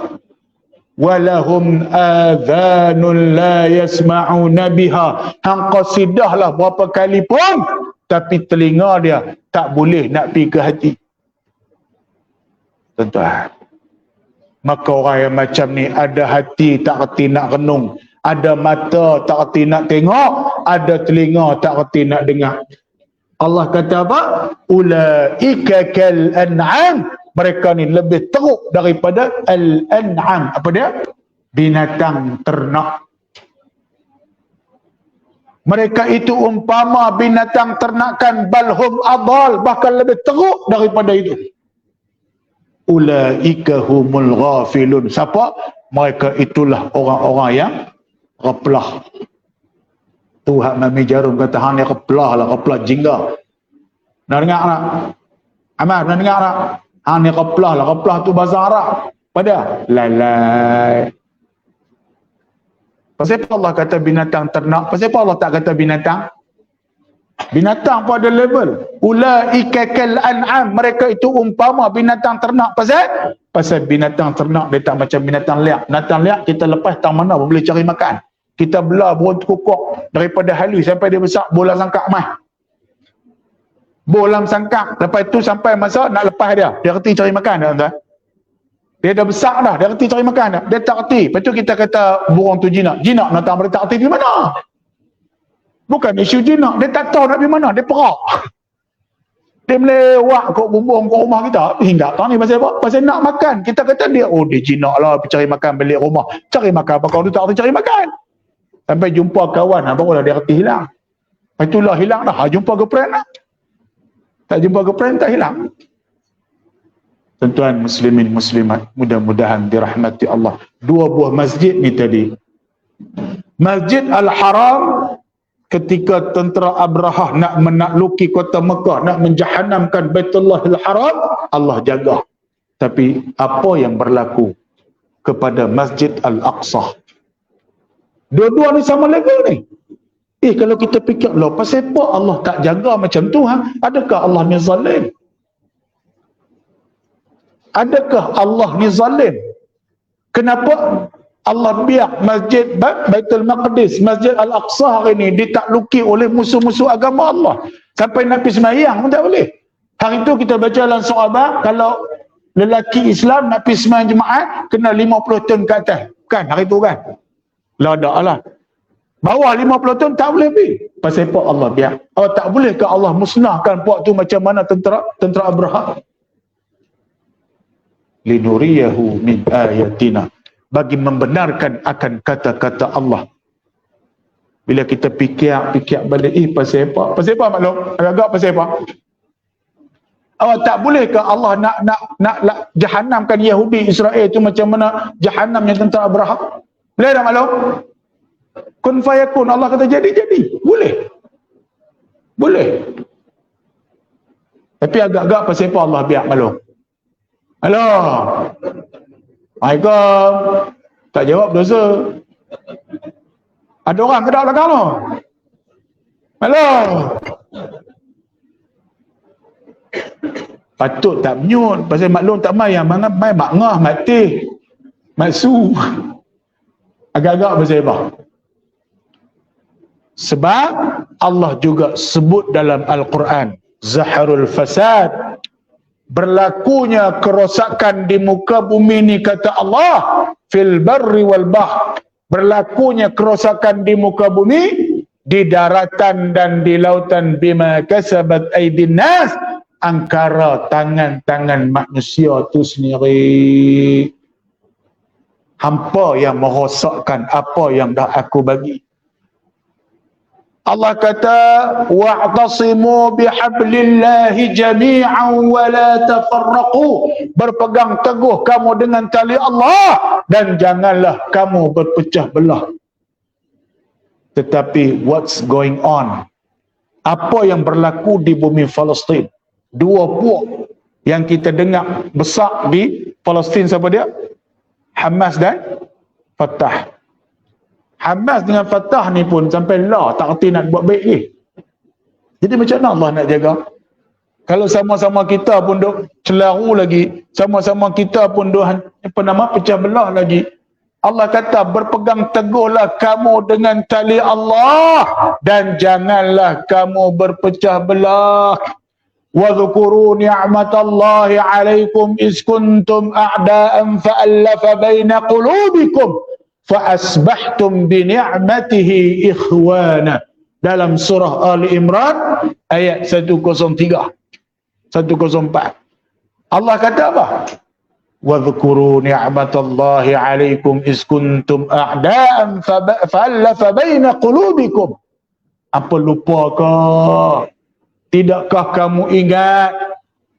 Walahum adhanun la yasma'una biha. Hang qasidahlah berapa kali pun tapi telinga dia tak boleh nak pergi ke hati. Tuan-tuan, maka orang yang macam ni ada hati tak reti nak renung, ada mata tak reti nak tengok, ada telinga tak reti nak dengar. Allah kata apa? Ulaika kal an'am. Mereka ni lebih teruk daripada al-an'am. Apa dia? Binatang ternak. Mereka itu umpama binatang ternakan, balhum adal, bahkan lebih teruk daripada itu. Ulaika humul ghafilun. Siapa? Mereka itulah orang-orang yang replah. Tuhan Mami Jarum kata, hang ni replah lah, replah jingga. Nak dengar tak? Amal, nak dengar tak? Hang ni replah lah, replah tu bahasa Arab. Pada lalai. Pasal apa Allah kata binatang ternak? Pasal apa Allah tak kata binatang? Binatang pun ada level. Ulaika kal an'am, mereka itu umpama binatang ternak. Pasal binatang ternak dia tak macam binatang liar. Binatang liar kita lepas tang mana pun boleh cari makan. Kita belah burung kukuk daripada halus sampai dia besar, bola sangkak mah. Bolam sangkak, lepas itu sampai masa nak lepas dia reti cari makan dah tuan. Dia dah besar dah, dia reti cari makan dah. Dia tak reti. Lepas tu kita kata burung tu jinak. Jinak nak tak boleh tak reti di mana? Bukan isu jinak, dia tak tahu nak pergi mana, dia perak. Dia melewat kok bumbung kat rumah kita. Hingga tak ni pasal apa? Pasal nak makan. Kita kata dia, oh dia jinak lah, pergi cari makan balik rumah. Cari makan apa kau tu tak reti cari makan. Sampai jumpa kawan, barulah dia reti hilang. Itulah hilang dah, jumpa girlfriend lah. Tak jumpa girlfriend tak hilang. Tuan-tuan muslimin muslimat, mudah-mudahan dirahmati Allah. Dua buah masjid ni tadi. Masjid Al-Haram, ketika tentera Abrahah nak menakluki kota Mekah, nak menjahanamkan Baitullahil Haram, Allah jaga. Tapi apa yang berlaku kepada Masjid Al-Aqsa? Dua-dua ni sama level ni. Kalau kita fikir, loh, pasal apa Allah tak jaga macam tu? Adakah Allah ni zalim? Adakah Allah ni zalim? Kenapa Allah biar Masjid Baitul Maqdis, Masjid Al-Aqsa hari ni ditakluki oleh musuh-musuh agama Allah? Sampai nak pergi semayang pun tak boleh. Hari tu kita baca dalam surah, kalau lelaki Islam nak pergi semayang jemaat, kena 50 tahun ke atas. Kan hari tu kan? Ladak lah. Bawah 50 tahun tak boleh pergi. Pasal apa Allah biar? Oh, tak boleh ke Allah musnahkan puak tu macam mana tentera Abraham? Linuriyahu min ayatina, bagi membenarkan akan kata-kata Allah. Bila kita fikir balik, pasal apa? Pasal apa maklum? Agak-agak pasal apa? Tak boleh ke Allah nak jahanamkan Yahudi Israel tu macam mana jahanamnya tentera Abraham? Boleh tak maklum? Kun fayakun, Allah kata jadi. Boleh. Tapi agak-agak pasal apa Allah biar maklum? Halo. Waalaikumsalam. Tak jawab dosa. Ada orang ke tak belakang tu? Halo. Patut tak menyut. Pasal maklum tak mai yang mai mak ngah, mak teh, mak su. Agak-agak pasal apa? Sebab Allah juga sebut dalam Al-Quran, Zaharul Fasad, berlakunya kerosakan di muka bumi ni, kata Allah, fil barri wal bahr, berlakunya kerosakan di muka bumi, di daratan dan di lautan, bima kasabat aydin nas, angkara tangan-tangan manusia tu sendiri. Hampa yang merosakkan apa yang dah aku bagi. Allah kata, wa'tasimu bihablillahi jami'an wa la tafarraqu, berpegang teguh kamu dengan tali Allah dan janganlah kamu berpecah belah. Tetapi what's going on? Apa yang berlaku di bumi Palestin? Dua puak yang kita dengar besar di Palestin, siapa dia? Hamas dan Fatah. Hamas dengan Fatah ni pun sampai lah tak reti nak buat baik ni. Jadi macam mana Allah nak jaga? Kalau sama-sama kita pun duk celaru lagi, sama-sama kita pun duk pecah belah lagi. Allah kata, berpegang teguhlah kamu dengan tali Allah dan janganlah kamu berpecah belah. Wa dhkuru ni'matallahi 'alaikum iz kuntum a'da'an fa'alafa baina qulubikum fa'asbahtum bini'matihi ikhwana. Dalam surah Ali Imran ayat 103 104. Allah kata apa? Wa dhkuru ni'matallahi 'alaikum iz kuntum a'da'an fa'alafa baina qulubikum. Apa lupakah? Tidakkah kamu ingat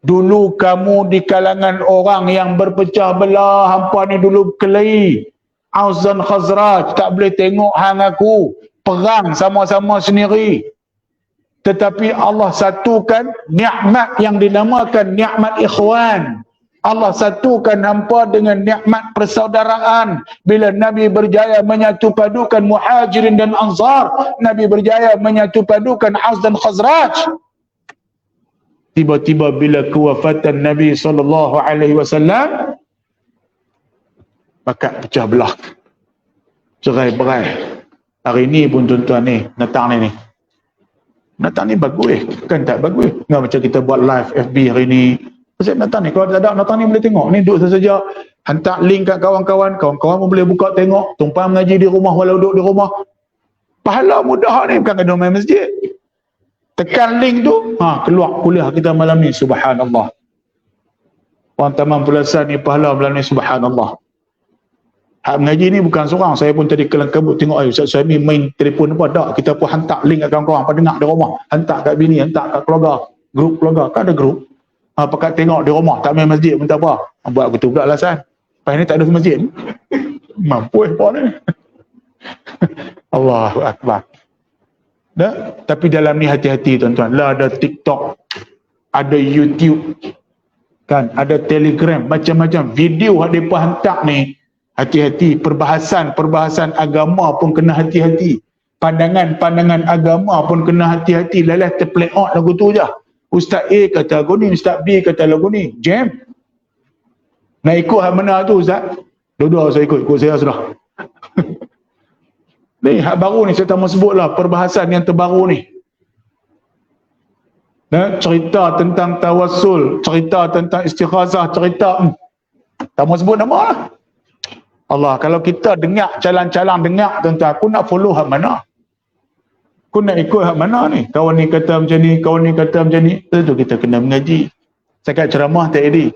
dulu kamu di kalangan orang yang berpecah belah? Hampa ni dulu kelahi, Aus dan Khazraj, tak boleh tengok hang aku, perang sama-sama sendiri. Tetapi Allah satukan nikmat yang dinamakan nikmat ikhwan. Allah satukan hampa dengan nikmat persaudaraan. Bila Nabi berjaya menyatu padukan Muhajirin dan Ansar, Nabi berjaya menyatu padukan Aus dan Khazraj. Tiba-tiba bila kewafatan Nabi SAW, maka pecah belah, cerai-berai. Hari ni pun tuan-tuan ni, datang ni bagus kan, tak bagus. Enggak macam kita buat live FB hari ni. Pasal datang ni, kalau tak ada datang ni boleh tengok. Ni duduk saja, hantar link kat kawan-kawan, kawan-kawan pun boleh buka tengok, tumpang mengaji di rumah walau duduk di rumah. Pahala mudah ni, bukan kena main masjid. Tekan link tu, keluar kuliah kita malam ni, subhanallah. Orang tamam pulasan ni pahala malam ni, subhanallah. Hak mengaji ni bukan seorang, saya pun tadi kelang kabut tengok, Ustaz Suhaimi main telefon apa, tak, kita pun hantar link kat kawan-kawan, pendengar di rumah, hantar kat bini, hantar kat keluarga, grup keluarga, kan ada grup. Pakat tengok di rumah, tak main masjid pun tak apa. Buat betul pula alasan. Lepas ni tak ada masjid. Mampu apa ni? Allahu Akbar. Tapi dalam ni hati-hati tuan-tuan. Lah ada TikTok, ada YouTube, kan, ada Telegram, macam-macam video yang mereka hantar ni. Hati-hati, perbahasan agama pun kena hati-hati. Pandangan agama pun kena hati-hati. Lelah terplay out lagu tu je. Ustaz A kata lagu ni, Ustaz B kata lagu ni. Jam. Nak ikut hak mana tu Ustaz? Dua-dua saya ikut saya sudah. Ni hak baru ni saya tak mau sebut lah, perbahasan yang terbaru ni. Cerita tentang tawassul, cerita tentang istighazah, cerita tak mau sebut nama lah. Allah, kalau kita dengar calang-calang dengar tuan-tuan, aku nak follow hak mana? Aku nak ikut hak mana ni? Kawan ni kata macam ni, kawan ni kata macam ni. Tentu kita kena mengaji. Cakap ceramah tak edit.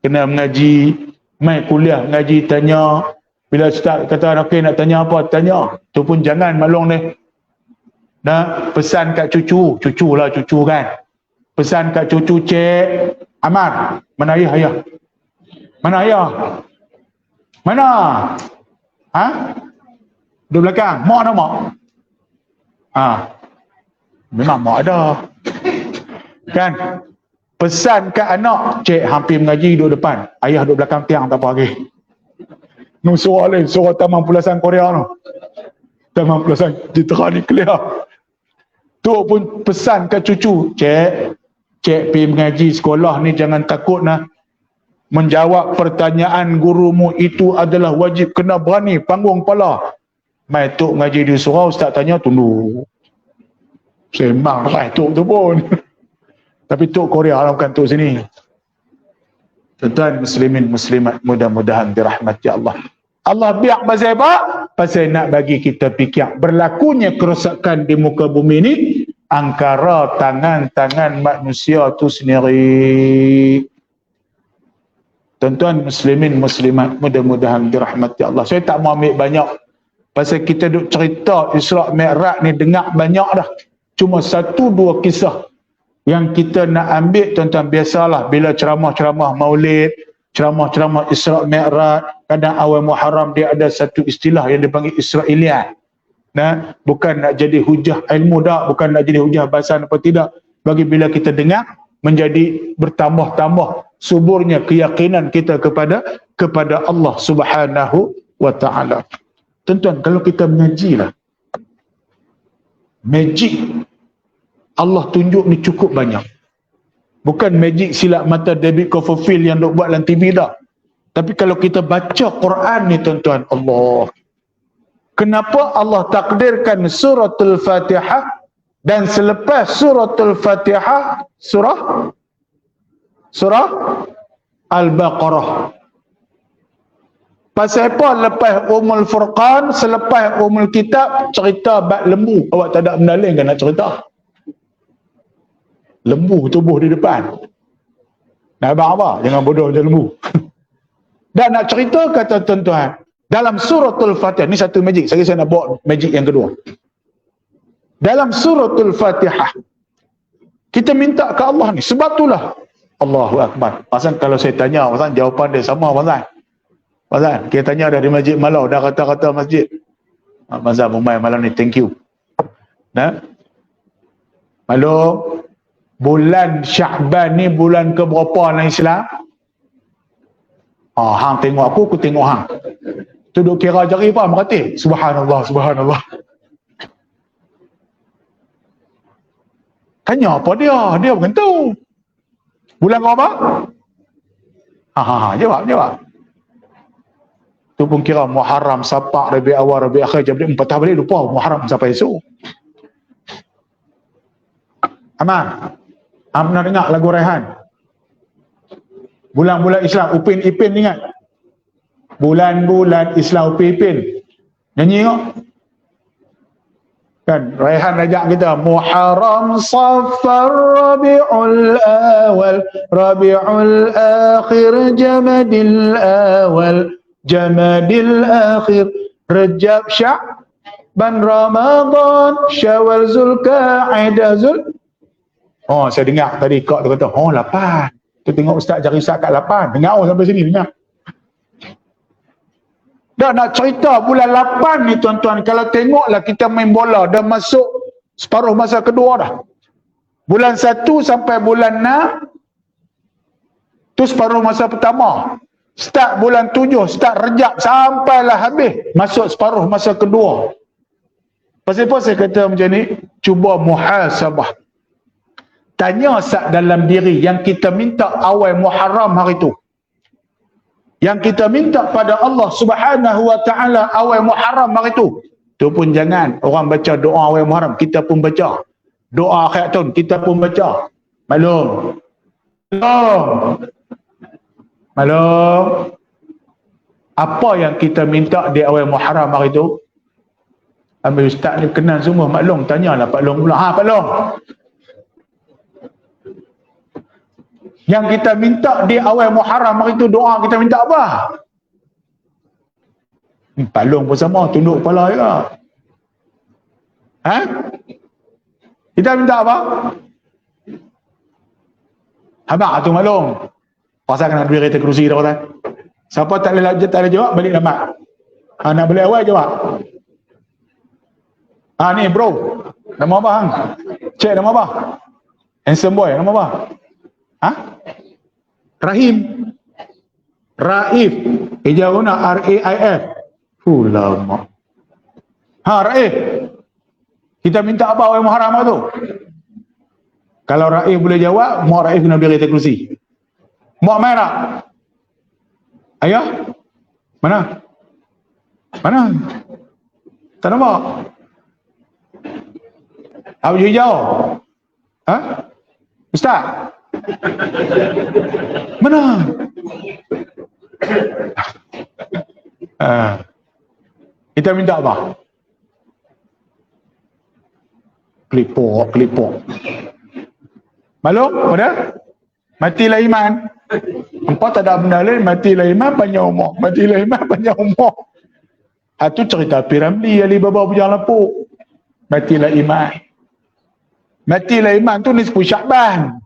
Kena mengaji, mai kuliah mengaji, tanya. Bila ustaz kata okey nak tanya apa, tanya. Tu pun jangan malung ni. Pesan kat cucu, cuculah cucu kan. Pesan kat cucu, Cik Amar, mana ayah? Mana ayah? Mana? Di belakang. Mak nak mak? Memang mak ada. Kan? Pesan kat anak, Cik hampir mengaji duduk depan. Ayah duduk belakang tiang tak apa lagi. Ni suara lain, suara Taman Pulasan Korea tu. Taman Pulasan Jitera Nuklear. Tu pun pesan kat cucu, Cik pergi mengaji sekolah ni jangan takut nah. Menjawab pertanyaan gurumu itu adalah wajib, kena berani panggung kepala. Mai tok mengaji di surau, ustaz tanya tunduk. Sembang lah tok tu pun. Tapi tok Korea lah, bukan tok sini. Tuan-tuan muslimin muslimat, mudah-mudahan dirahmati Allah. Allah biar pasal apa? Pasal nak bagi kita fikir berlakunya kerosakan di muka bumi ini angkara tangan-tangan manusia tu sendiri. Tuan-tuan muslimin muslimat, mudah-mudahan dirahmati Allah. Saya tak mau ambil banyak. Pasal kita duk cerita Isra' Mi'raj ni dengar banyak dah. Cuma satu dua kisah yang kita nak ambil tuan-tuan. Biasalah bila ceramah-ceramah Maulid, ceramah-ceramah Isra' Mi'raj, kadang awal Muharram dia ada satu istilah yang dipanggil Israiliyat. Bukan nak jadi hujah ilmu dah, bukan nak jadi hujah bahasan apa tidak. Bagi bila kita dengar menjadi bertambah-tambah suburnya keyakinan kita kepada Allah Subhanahu wa taala. Tuan-tuan, kalau kita mengaji lah, magic Allah tunjuk ni cukup banyak. Bukan magic silap mata David Copperfield yang dok buat dalam TV dah. Tapi kalau kita baca Quran ni tuan-tuan, Allah. Kenapa Allah takdirkan suratul Fatihah dan selepas suratul Fatihah surah Al-Baqarah? Pasal apa lepas Umul Furqan, selepas Umul Kitab, cerita bab lembu. Awak tak ada benda lain kan nak cerita? Lembu tubuh di depan. Nak abang apa? Jangan bodoh macam lembu. Dan nak cerita kata tuan-tuan, dalam suratul Fatihah, ni satu magic. Saya nak bawa magic yang kedua. Dalam suratul Fatihah, kita minta ke Allah ni. Sebab itulah Allahu Akbar. Pasal kalau saya tanya, pasal jawapan dia sama pasal. Pasal kita tanya dari Masjid Malau, dah kata-kata masjid. Mazhab Umay malam ni, thank you. Malu, bulan Sya'ban ni bulan ke berapa dalam Islam? Hang tengok aku tengok hang. Tu duk kira jari apa merhati. Subhanallah, subhanallah. Tanya apa dia? Dia bukan tahu. Bulan apa? Jawab. Tu pun kira Muharram, Safar, Rabi' Awal, Rabi' Akhir, jadi 4 tahun balik lupa Muharram sampai esok. Aman. Pernah dengar lagu Rehan? Bulan-bulan Islam, Upin Ipin ingat? Bulan-bulan Islam, Upin Ipin. Nyanyi tengok. Kan Rehan ajak kita Muharram, Safar, Rabiul Awal, Rabiul Akhir, Jamadil Awal, Jamadil Akhir, Rajab, Sya'ban, Ramadan, Syawal, Zulkaidah, saya dengar tadi kak tu kata 8. Tu tengok ustaz cari ustaz kat 8. Dengar sampai sini dengar. Dah nak cerita bulan 8 ni tuan-tuan, kalau tengoklah kita main bola dah masuk separuh masa kedua dah. Bulan 1 sampai bulan 6 tu separuh masa pertama. Start bulan 7, start Rejab sampailah habis, masuk separuh masa kedua. Pasal apa saya kata macam ni? Cuba muhasabah. Tanya sat dalam diri yang kita minta awal Muharram hari tu. Yang kita minta pada Allah Subhanahu wa taala awal Muharram hari tu. Tu pun jangan orang baca doa awal Muharram, kita pun baca. Doa akhir tahun kita pun baca. Maklum. Apa yang kita minta di awal Muharram hari tu? Ambil ustaz ni kenal semua, maklum, tanyalah Pak Long pula. Pak Long. Yang kita minta di awal Muharram hari tu doa kita minta apa? Pak Long pun sama, tunduk kepala je lah. Kita minta apa? Habaq tu Pak Long. Pasal kena duit kereta kerusi dah kata. Siapa tak boleh jawab, balik lambat. Nak balik awal jawab. Ni bro. Nama apa hang? Cik nama apa? Handsome boy, nama apa? Rahim. Raif. Ijawuna R-A-I-F. Lama. Raif. Kita minta apa awal Muharram tu? Kalau Raif boleh jawab, Mak Raif kena beri kereta kerusi. Mak main tak? Ayah? Mana? Tak nampak? Baju hijau? Ustaz? Mana? Kita minta apa? Klipok. Maklum? Pada? Matilah iman. Empat tak ada benda lain, matilah iman panjang umur. Itu cerita Piramli Ali Baba Bujang Lapuk. Matilah iman tu nisfu Sya'ban.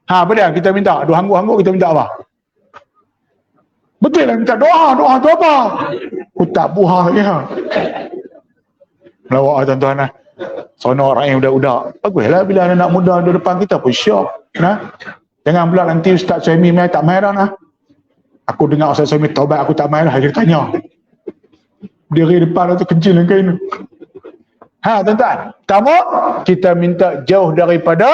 Apa dia kita minta? Doa hangguk kita minta apa? Betul lah minta doa tu apa? Utak buah ya. Melawak tuan-tuan lah. Sono orang yang budak-budak. Baguslah bila anak muda di depan kita pun syok. Jangan pula nanti Ustaz Suhaimi main tak main dah nah. Aku dengar Ustaz Suhaimi taubat aku tak main lah. Dia tanya. Diri depan tu kecil yang kain. Tuan-tuan. Pertama, kita minta jauh daripada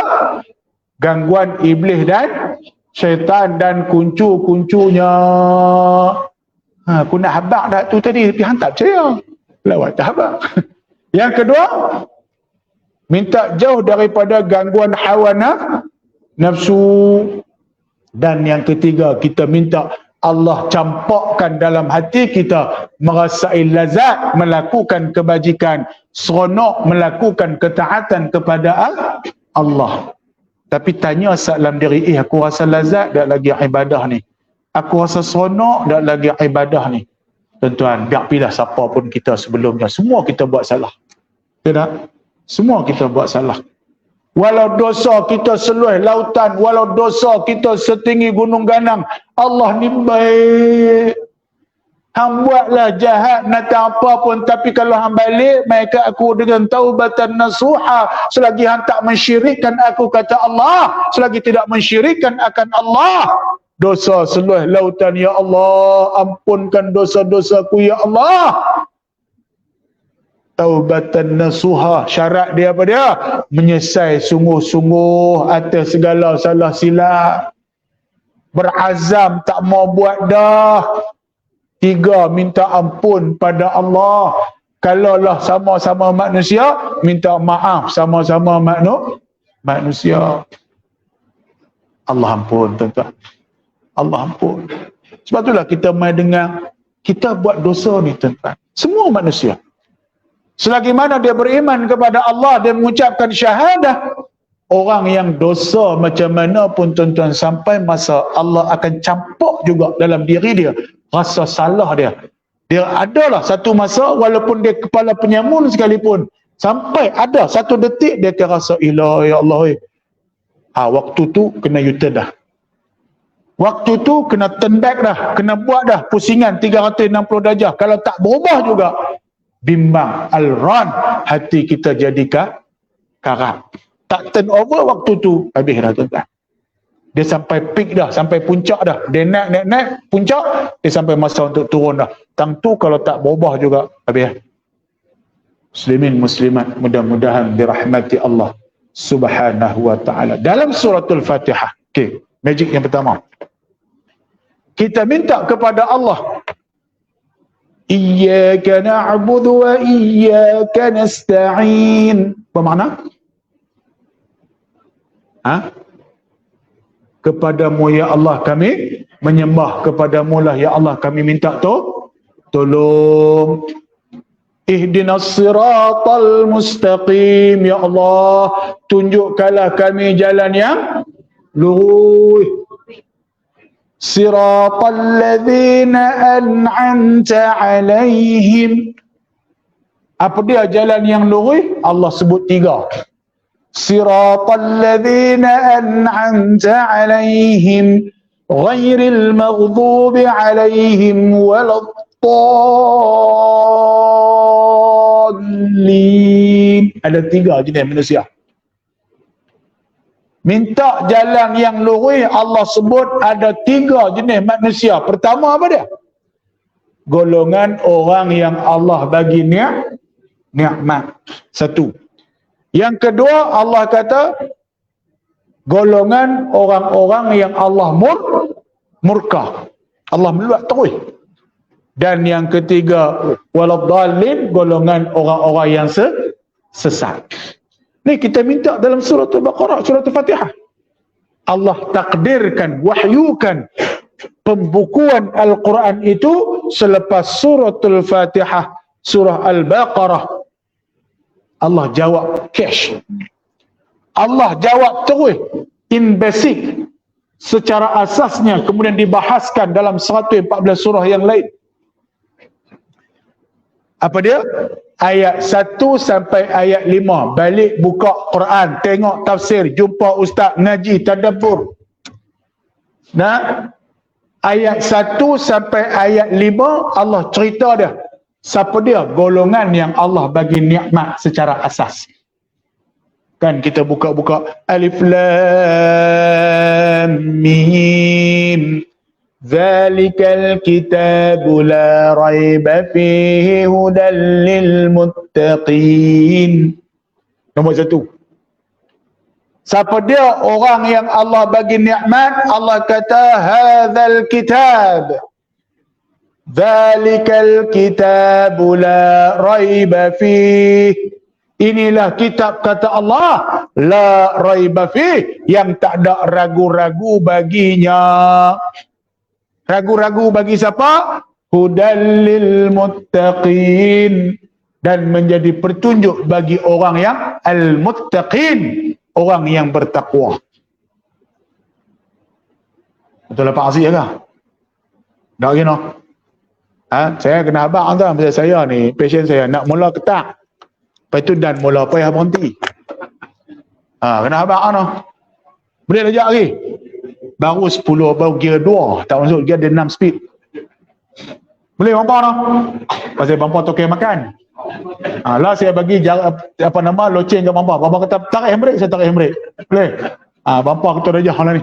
gangguan iblis dan syaitan dan kuncu-kuncunya. Aku nak habaq dah tu tadi tapi hang tak percaya. Lawat tak habaq. Yang kedua, minta jauh daripada gangguan hawa nafsu. Dan yang ketiga, kita minta Allah campakkan dalam hati kita merasai lazat melakukan kebajikan, seronok melakukan ketaatan kepada Allah. Tapi tanya dalam diri, aku rasa lazat tak lagi ibadah ni. Aku rasa seronok tak lagi ibadah ni. Tuan-tuan, biar pilih siapa pun kita sebelumnya. Semua kita buat salah. Tidak? Semua kita buat salah. Walau dosa kita seluas lautan, walau dosa kita setinggi gunung ganang, Allah ni baik. Hang buatlah jahat nak apa pun, tapi kalau hang balik mereka aku dengan taubatan nasuha, selagi hang tak mensyirikkan aku kata Allah, selagi tidak mensyirikkan akan Allah, dosa seluruh lautan, ya Allah, ampunkan dosa-dosaku, ya Allah. Taubatan nasuha, syarat dia apa dia? Menyesal sungguh-sungguh atas segala salah silap, berazam tak mau buat dah. 3, minta ampun pada Allah. Kalaulah sama-sama manusia, minta maaf sama-sama manusia. Allah ampun, tuan-tuan. Allah ampun. Sebab itulah kita mai dengar, kita buat dosa ni, tuan-tuan. Semua manusia. Selagi mana dia beriman kepada Allah, dia mengucapkan syahadah, orang yang dosa macam mana pun, tuan-tuan, sampai masa Allah akan campur juga dalam diri dia rasa salah dia. Dia adalah satu masa, walaupun dia kepala penyamun sekalipun, sampai ada satu detik dia akan rasa, ilah, ya Allah, waktu tu kena U-turn dah. Waktu tu kena turn back dah, kena buat dah pusingan 360 darjah. Kalau tak berubah juga, bimbang, al-ran, hati kita jadi karat. Tak turn over waktu tu, habis dah, tuan-tuan. Dia sampai peak dah, sampai puncak dah. Dia naik puncak, dia sampai masa untuk turun dah. Tang tu kalau tak berubah juga, habis. Muslimin muslimat, mudah-mudahan dirahmati Allah Subhanahu wa ta'ala. Dalam suratul Fatihah, okey, magic yang pertama, kita minta kepada Allah, Iyyaka na'budu wa iyyaka nasta'in. Bermakna? Kepadamu ya Allah kami menyembah, kepadamu lah ya Allah kami minta tolong. Ihdinas siratal mustaqim, ya Allah tunjukkanlah kami jalan yang lurus. Siratal ladzina an'amta alaihim. Apa dia jalan yang lurus? Allah sebut 3. Siratal ladzina an'amta alaihim ghairil maghdubi alaihim waladdallin. Ada 3 jenis manusia. Minta jalan yang lurus, Allah sebut ada 3 jenis manusia. Pertama apa dia? Golongan orang yang Allah bagi nikmat. 1. Yang kedua, Allah kata golongan orang-orang yang Allah murka. Allah meluat terus. Dan yang ketiga, waladdallin, golongan orang-orang yang sesat. Ni kita minta dalam surah Al-Baqarah, surah Al-Fatihah. Allah takdirkan, wahyukan pembukuan Al-Quran itu selepas surah Al-Fatihah, surah Al-Baqarah. Allah jawab cash. Allah jawab terus in basic, secara asasnya, kemudian dibahaskan dalam 114 surah yang lain. Apa dia? Ayat 1 sampai ayat 5. Balik buka Quran, tengok tafsir, jumpa ustaz, ngaji, tadabbur. Nah, ayat 1 sampai ayat 5 Allah cerita dia. Siapa dia? Golongan yang Allah bagi nikmat secara asas. Kan kita buka-buka Alif Lam Mim. Zalikal kitabu la raiba fihi hudan lil muttaqin. Nombor 1. Siapa dia? Orang yang Allah bagi nikmat. Allah kata hadzal kitab. Zalikal kitabu la raiba fihi. Inilah kitab, kata Allah, la raiba fihi, yang tak ada ragu-ragu baginya. Ragu-ragu bagi siapa? Hudal lil muttaqin, dan menjadi petunjuk bagi orang yang al-muttaqin, orang yang bertakwa. Betul lah Pak Aziz ke? Tak kena. Saya kena abang tuan, pasal saya ni, passion saya nak mula ketak. Lepas tu dan mula payah berhenti. Kena abang tu. Boleh lejak lagi. Baru 10, baru gear 2. Tak masuk, gear ada 6 speed. Boleh bampa tu. Pasal bampa token makan. Lah saya bagi jarak, loceng ke bampa. Bampa kata tarik handbrake, saya tarik handbrake. Boleh. Bampa ketua darjah lah ni.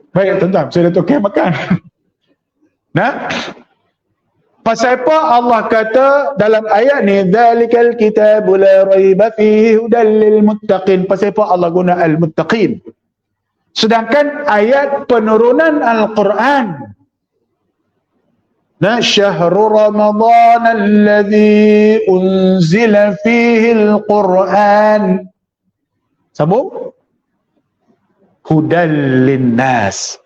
Baik tuan-tuan, saya dah tukar makan. Nah, pasal apa Allah kata dalam ayat ni dzalikal kitabu la raiba fihi hudal lil muttaqin? Pasal apa Allah guna al muttaqin? Sedangkan ayat penurunan Al-Quran, nah, syahrul Ramadan alladzi unzila fihi al-Quran. Sambung. Hudal linnas.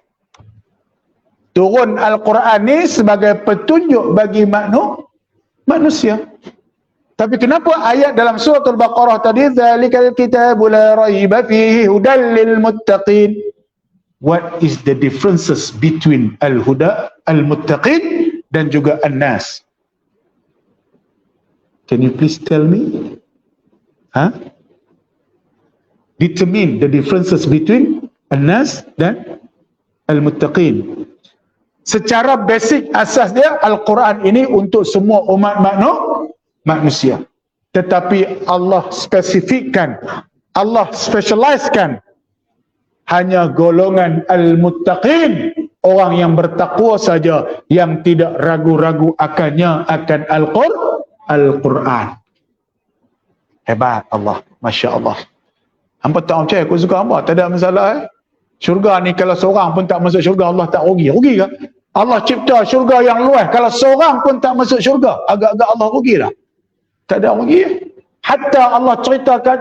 Turun Al-Quran ni sebagai petunjuk bagi manusia. Tapi kenapa ayat dalam surah Al-Baqarah tadi dzalikal kitabu la raiba fihi hudal lil muttaqin? What is the differences between al-huda, al-muttaqin dan juga an-nas? Can you please tell me? Determine the differences between an-nas dan al-muttaqin. Secara basic asas dia, Al-Quran ini untuk semua umat manusia. Tetapi Allah spesifikkan, Allah specializekan hanya golongan al-muttaqin, orang yang bertakwa saja, yang tidak ragu-ragu akan Al-Quran. Hebat Allah, Masya Allah. Hampa tak percaya aku suka hamba, tak ada masalah. Syurga ni kalau seorang pun tak masuk syurga, Allah tak rugi. Rugi ke? Allah cipta syurga yang luas, kalau seorang pun tak masuk syurga, agak-agak Allah rugi lah. Tak ada rugi. Hatta Allah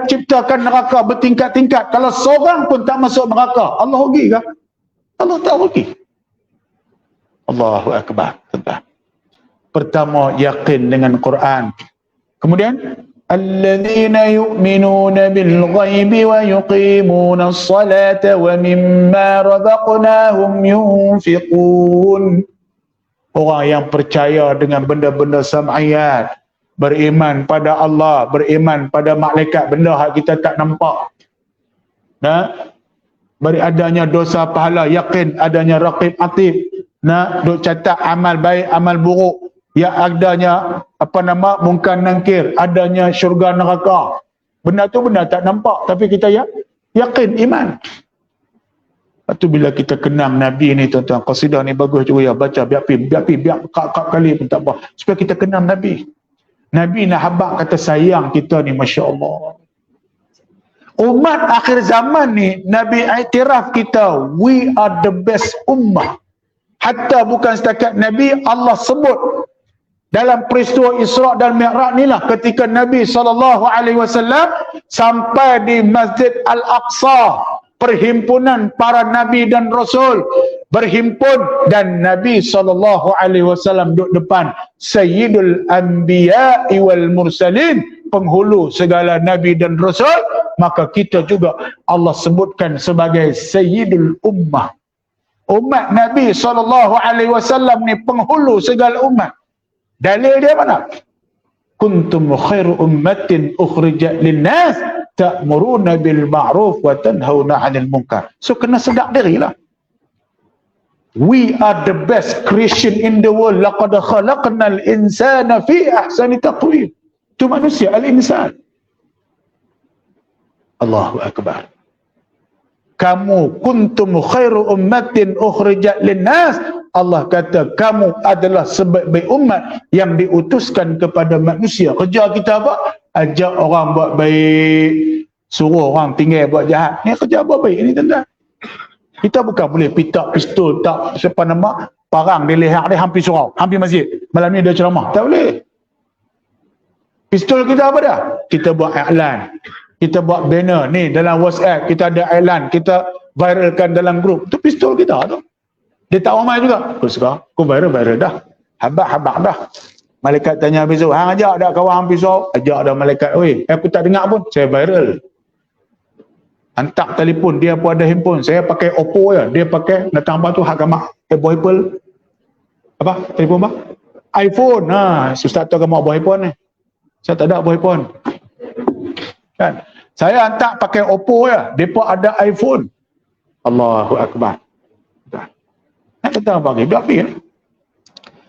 ciptakan neraka bertingkat-tingkat, kalau seorang pun tak masuk neraka, Allah rugi ke? Allah tak rugi. Allahu Akbar. Pertama, yakin dengan Quran. Kemudian alladzina yu'minuna bil ghaibi wa yuqimuna as-salata wa mimma razaqnahum yunfiqun. Orang yang percaya dengan benda-benda sam'iyat, beriman pada Allah, beriman pada malaikat, benda yang kita tak nampak. Nah, beri adanya dosa pahala, yakin adanya raqib atid. Nah, duk catat amal baik, amal buruk. Ya, adanya mungkar nangkir, adanya syurga neraka. Benda tu benda tak nampak, tapi kita yakin, iman. Lepas tu bila kita kenang Nabi ni tuan-tuan, qasidah ni bagus juga ya, baca biar kali pun tak apa, supaya kita kenang Nabi. Nabi nak habaq kata sayang kita ni, Masya Allah. Umat akhir zaman ni, Nabi iktiraf kita, we are the best ummah. Hatta bukan setakat Nabi, Allah sebut dalam peristiwa Isra' dan Mi'raj ni lah, ketika Nabi SAW sampai di Masjid Al-Aqsa, perhimpunan para Nabi dan Rasul berhimpun, dan Nabi SAW duduk depan Sayyidul Anbiya'i wal Mursalin, penghulu segala Nabi dan Rasul, maka kita juga Allah sebutkan sebagai Sayyidul Ummah. Umat Nabi SAW ni penghulu segala umat. Dalil dia mana? Kuntum khairu ummatin ukhrijat linnas ta'muruna bil ma'ruf wa tanhauna 'anil munkar. So kena sedar dirilah. We are the best creation in the world. Laqad khalaqnal insana fi ahsani taqwim. Itu manusia, al-insan. Allahu Akbar. Kamu kuntum khairu ummatin ukhrijat linnas. Allah kata kamu adalah sebaik-baik umat yang diutuskan kepada manusia. Kerja kita apa? Ajak orang buat baik, suruh orang tinggal buat jahat. Ni kerja buat baik ni tuan-tuan. Kita bukan boleh pitak pistol, tak parang di leher dia hampir surau, hampir masjid. Malam ni dia ceramah. Tak boleh. Pistol kita apa dah? Kita buat iklan. Kita buat banner ni dalam WhatsApp, kita ada iklan, kita viralkan dalam grup. Itu pistol kita tu. Dia tak ramai juga. Aku suka, aku viral dah. Habak dah. Malaikat tanya besok, hang ajak dah kawan hampir surau? Ajak dah malaikat. Oi, aku tak dengar pun, saya viral. Hantar telefon, dia pun ada handphone. Saya pakai Oppo je. Dia pakai, nak tambah tu hak gamak. Apple. Apa? Telefon apa? iPhone. Ustaz tahu gamak buat iPhone ni. Saya tak ada buat iPhone. Kan? Saya hantar pakai Oppo je. Dia pun ada iPhone. Allahu Akbar. Kita bagi berapa ni?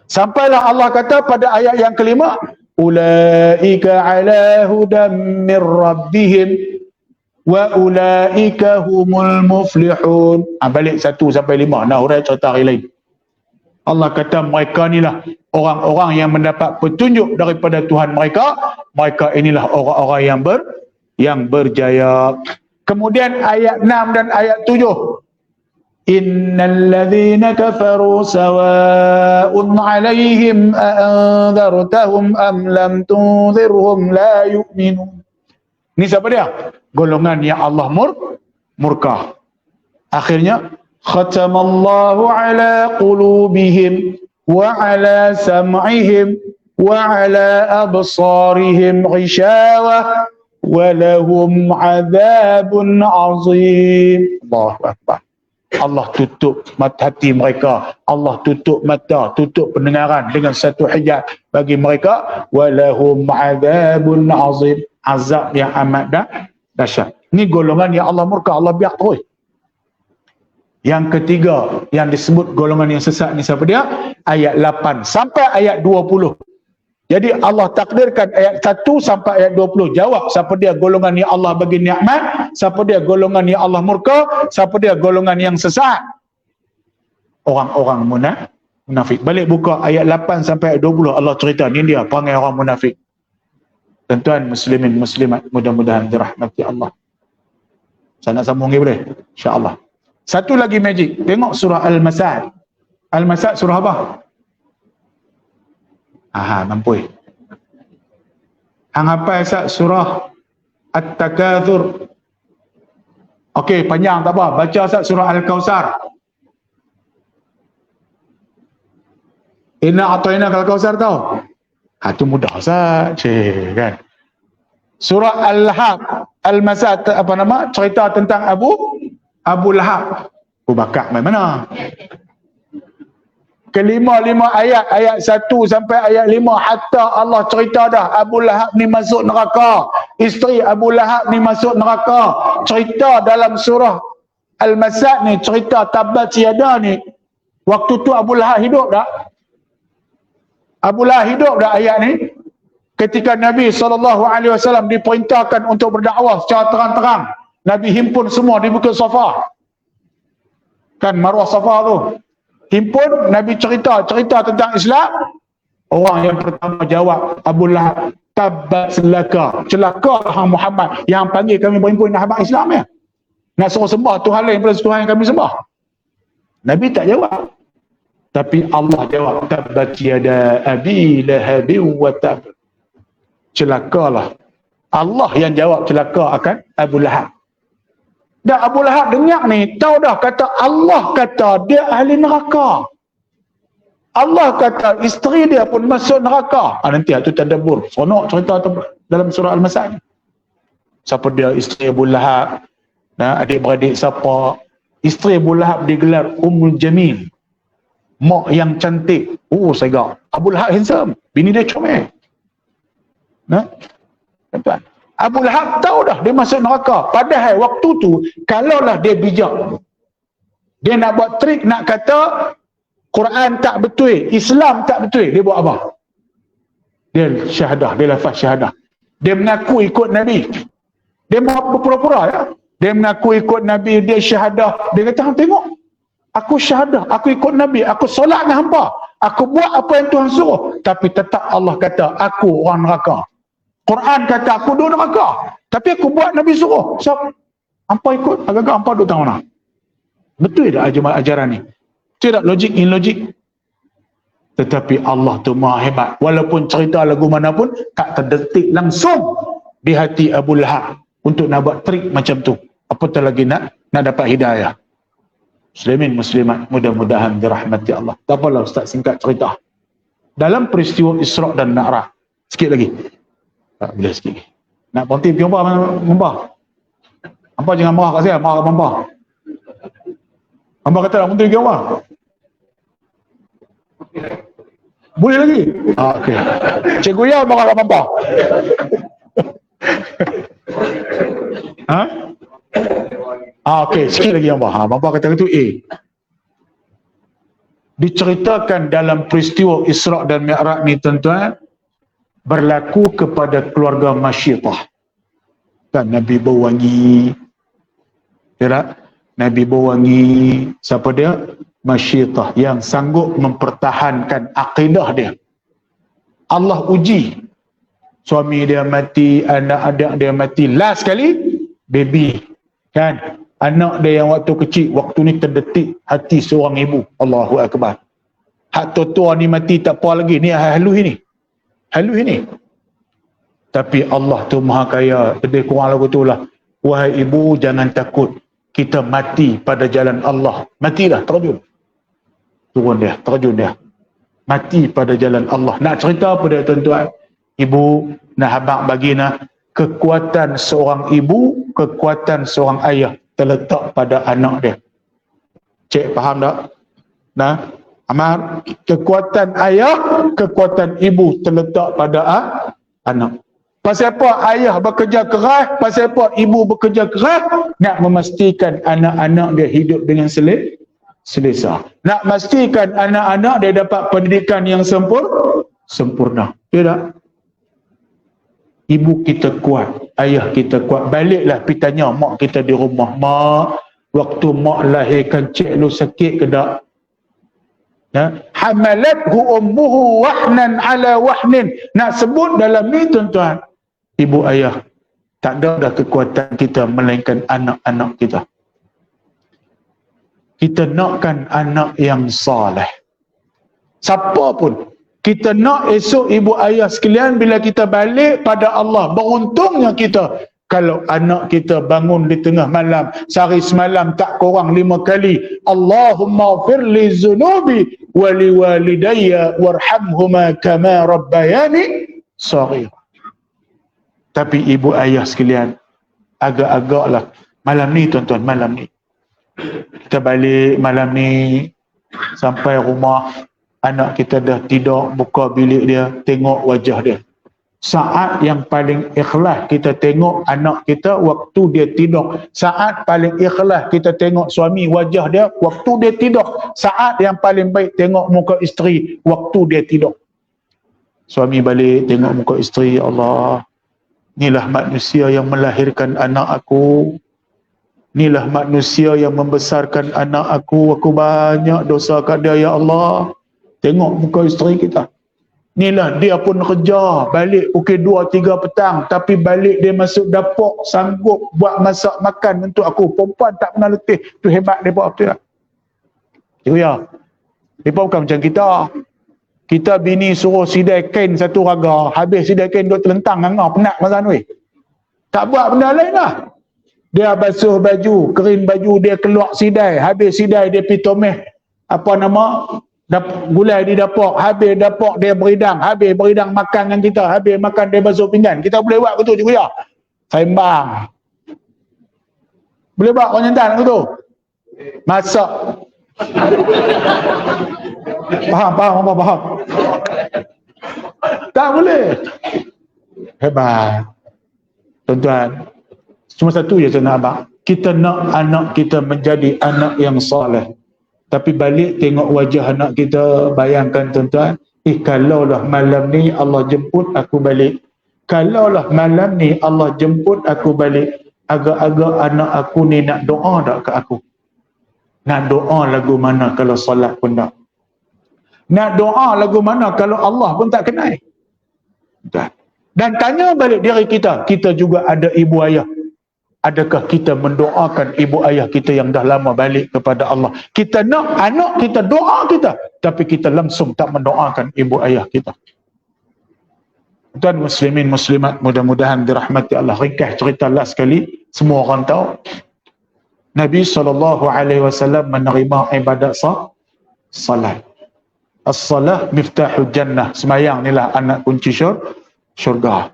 Sampailah Allah kata pada ayat yang kelima, ulaika ala hudam mir rabbihim. wa ulaika humul muflihun. Balik 1 sampai 5. Nah, huraian cerita hari lain. Allah kata mereka inilah orang-orang yang mendapat petunjuk daripada Tuhan mereka. Mereka inilah orang-orang yang berjaya. Kemudian ayat 6 dan ayat 7. Innal ladzina kafaru sawa'un 'alaihim a'anzartahum am lam tunzirhum la yu'minun. Ni siapa dia? Golongan yang Allah murka. Akhirnya khatamallahu ala qulubihim wa ala sam'ihim wa ala absarihim ghishawah wa lahum 'adzabun 'azim. Allahu akbar. Allah tutup mata hati mereka, Allah tutup mata, tutup pendengaran dengan satu hijab bagi mereka. Wa lahum 'adzabun 'azim. Azab yang amat dahsyat. Ni golongan yang Allah murka, Allah biar terus. Yang ketiga yang disebut golongan yang sesat ni siapa dia? Ayat 8 sampai ayat 20. Jadi Allah takdirkan ayat 1 sampai ayat 20. Jawab siapa dia golongan yang Allah bagi nikmat, siapa dia golongan yang Allah murka, siapa dia golongan yang sesat. Orang-orang munafik. Balik buka ayat 8 sampai ayat 20. Allah cerita ni dia perangai orang munafik. Tuan-tuan muslimin muslimat, mudah-mudahan dirahmati Allah. Saya nak sambung lagi boleh? InsyaAllah. Satu lagi magic. Tengok surah Al-Masad. Al-Masad surah apa? Mampu. Hang hafal surah At-Takatsur. Okey, panjang tak apa. Baca surah Al-Kautsar. Inna a'tainaka Al-Kautsar tahu? Itu mudah Ustaz. Kan? Surah Al-Lahab, Al-Masad, apa nama? Cerita tentang Abu Lahab. Abu Bakar main mana? Kelima ayat 1 sampai ayat 5 hatta Allah cerita dah Abu Lahab ni masuk neraka, isteri Abu Lahab ni masuk neraka. Cerita dalam surah Al-Masad ni, cerita tabat yada ni. Waktu tu Abu Lahab hidup dah. Abu Lahab hidup dah ayat ni. Ketika Nabi SAW diperintahkan untuk berdakwah secara terang-terang, Nabi himpun semua di Bukit Safa. Kan Marwah Safa tu. Himpun, Nabi cerita tentang Islam. Orang yang pertama jawab Abu Lahab, tabat laka, celaka hang Muhammad yang panggil kami berhimpun nak habaq Islam ya. Nak suruh sembah Tuhan lain daripada Tuhan yang kami sembah. Nabi tak jawab. Tapi Allah jawab, tabat yada abi lahabin wa tab. Celakalah. Allah yang jawab celaka akan Abu Lahab. Dan Abu Lahab dengar ni, tahu dah kata Allah kata dia ahli neraka. Allah kata isteri dia pun masuk neraka. Nanti itu tadabbur. Seronok cerita dalam surah Al-Masad. Siapa dia isteri Abu Lahab? Adik-beradik siapa? Isteri Abu Lahab digelar Ummul Jamil. Mak yang cantik. Saya Abu Lahab handsome. Bini dia comel. Tuan-tuan. Abu Lahab tahu dah dia masuk neraka. Padahal waktu tu, kalaulah dia bijak, dia nak buat trik, nak kata Quran tak betul, Islam tak betul, dia buat apa? Dia syahadah, dia lafaz syahadah. Dia mengaku ikut Nabi. Dia mahu berpura-pura ya. Dia mengaku ikut Nabi, dia syahadah. Dia kata, tengok, aku syahadah, aku ikut Nabi, aku solat dengan hampa, aku buat apa yang Tuhan suruh. Tapi tetap Allah kata, aku orang neraka. Quran kata aku duduk neraka, tapi aku buat Nabi suruh. So, hampa ikut, agak-agak hampa duduk tengah mana? Betul tak ajaran ni? Tidak logik, ilogik. Tetapi Allah tu maha hebat. Walaupun cerita lagu mana pun, tak terdetik langsung di hati Abu Lahab untuk nak buat trik macam tu. Apatah lagi nak dapat hidayah. Muslimin, muslimat, mudah-mudahan dirahmati Allah. Tak apalah Ustaz singkat cerita. Dalam peristiwa Isra' dan Mi'raj. Sikit lagi. Tak boleh sikit. Nak berhenti pergi Mempah. Hampa jangan marah kat saya, marah kat Mempah. Hampa kata nak berhenti pergi Mempah. Boleh lagi? Okey. Cikgu Ya marah kat Mempah. Okey, sikit lagi Mempah. Mempah kata itu A. Diceritakan dalam peristiwa Isra' dan Mi'raj ni tuan-tuan, berlaku kepada keluarga Masyidah. Kan Nabi berwangi. Ya tak? Nabi berwangi. Siapa dia? Masyitah, yang sanggup mempertahankan akidah dia. Allah uji. Suami dia mati, anak-anak dia mati. Last sekali, baby. Kan? Anak dia yang waktu kecil, waktu ni terdetik hati seorang ibu. Allahu Akbar. Hak tua ni mati tak apa lagi. Ni halus ini. Halus ini. Tapi Allah tu maha kaya. Lebih kurang lagu tu lah. Wahai ibu, jangan takut. Kita mati pada jalan Allah. Matilah, terjun. Turun dia, terjun dia. Mati pada jalan Allah. Nak cerita apa dia tuan-tuan? Ibu, nak abang bagi nak kekuatan seorang ibu, kekuatan seorang ayah terletak pada anak dia. Cik faham tak? Nah, Amar, kekuatan ayah, kekuatan ibu terletak pada anak. Pasal apa ayah bekerja keras, pasal apa ibu bekerja keras, nak memastikan anak-anak dia hidup dengan selesa. Nak memastikan anak-anak dia dapat pendidikan yang sempurna. Ya tak? Ibu kita kuat, ayah kita kuat. Baliklah pergi tanya mak kita di rumah. Mak, waktu mak lahirkan cik lu sakit ke tak? Ya? Hamalathu ummuhu wahnan ala wahnin. Nak sebut dalam ni tuan-tuan, ibu ayah tak ada dah kekuatan kita melainkan anak-anak kita. Kita nakkan anak yang saleh. Siapa pun. Kita nak esok ibu ayah sekalian bila kita balik pada Allah. Beruntungnya kita kalau anak kita bangun di tengah malam, sehari semalam tak kurang 5 kali. Allahumma firli zunubi wali walidayya warhamhuma kama rabbayani saghira. Tapi ibu ayah sekalian, agak-agaklah malam ni tuan-tuan, malam ni. Kita balik malam ni, sampai rumah, anak kita dah tidur, buka bilik dia, tengok wajah dia. Saat yang paling ikhlas kita tengok anak kita waktu dia tidur. Saat paling ikhlas kita tengok suami, wajah dia waktu dia tidur. Saat yang paling baik tengok muka isteri waktu dia tidur. Suami balik tengok muka isteri, Allah, inilah manusia yang melahirkan anak aku. Inilah manusia yang membesarkan anak aku. Aku banyak dosa kat dia, ya Allah. Tengok muka isteri kita. Inilah dia pun kerja. Balik pukul 2-3 petang. Tapi balik dia masuk dapur. Sanggup buat masak makan untuk aku. Perempuan tak pernah letih. Tu hebat mereka. Betul tak? Ya. Mereka bukan macam kita. Kita bini suruh sidai kain satu raga. Habis sidai kain dua telentang. Ngangah penat masa ni. Tak buat benda lain lah. Dia basuh baju. Kerin baju. Dia keluar sidai. Habis sidai dia pergi tomeh. Apa nama? Gulai di dapur. Habis dapur dia beridang. Habis beridang makan dengan kita. Habis makan dia basuh pinggan. Kita boleh buat ke tu cikgu ya? Sembang. Boleh buat kau nyantan ke tu? Masak. Faham. Tak boleh. Hebat. Tuan-tuan, cuma satu je saya nak abang. Kita nak anak kita menjadi anak yang soleh. Tapi balik tengok wajah anak kita, bayangkan tuan-tuan, kalaulah malam ni Allah jemput aku balik. Kalaulah malam ni Allah jemput aku balik, agak-agak anak aku ni nak doa tak ke aku? Nak doa lagu mana kalau solat pun tak? Nak doa lagu mana kalau Allah pun tak kenal? Dan tanya balik diri kita, kita juga ada ibu ayah. Adakah kita mendoakan ibu ayah kita yang dah lama balik kepada Allah? Kita nak anak kita doa kita, tapi kita langsung tak mendoakan ibu ayah kita. Tuan muslimin muslimat, mudah-mudahan dirahmati Allah. Ringkas cerita last sekali, semua orang tahu. Nabi SAW menerima ibadat salat. As-salah miftahul jannah. Semayang ni lah anak kunci syurga.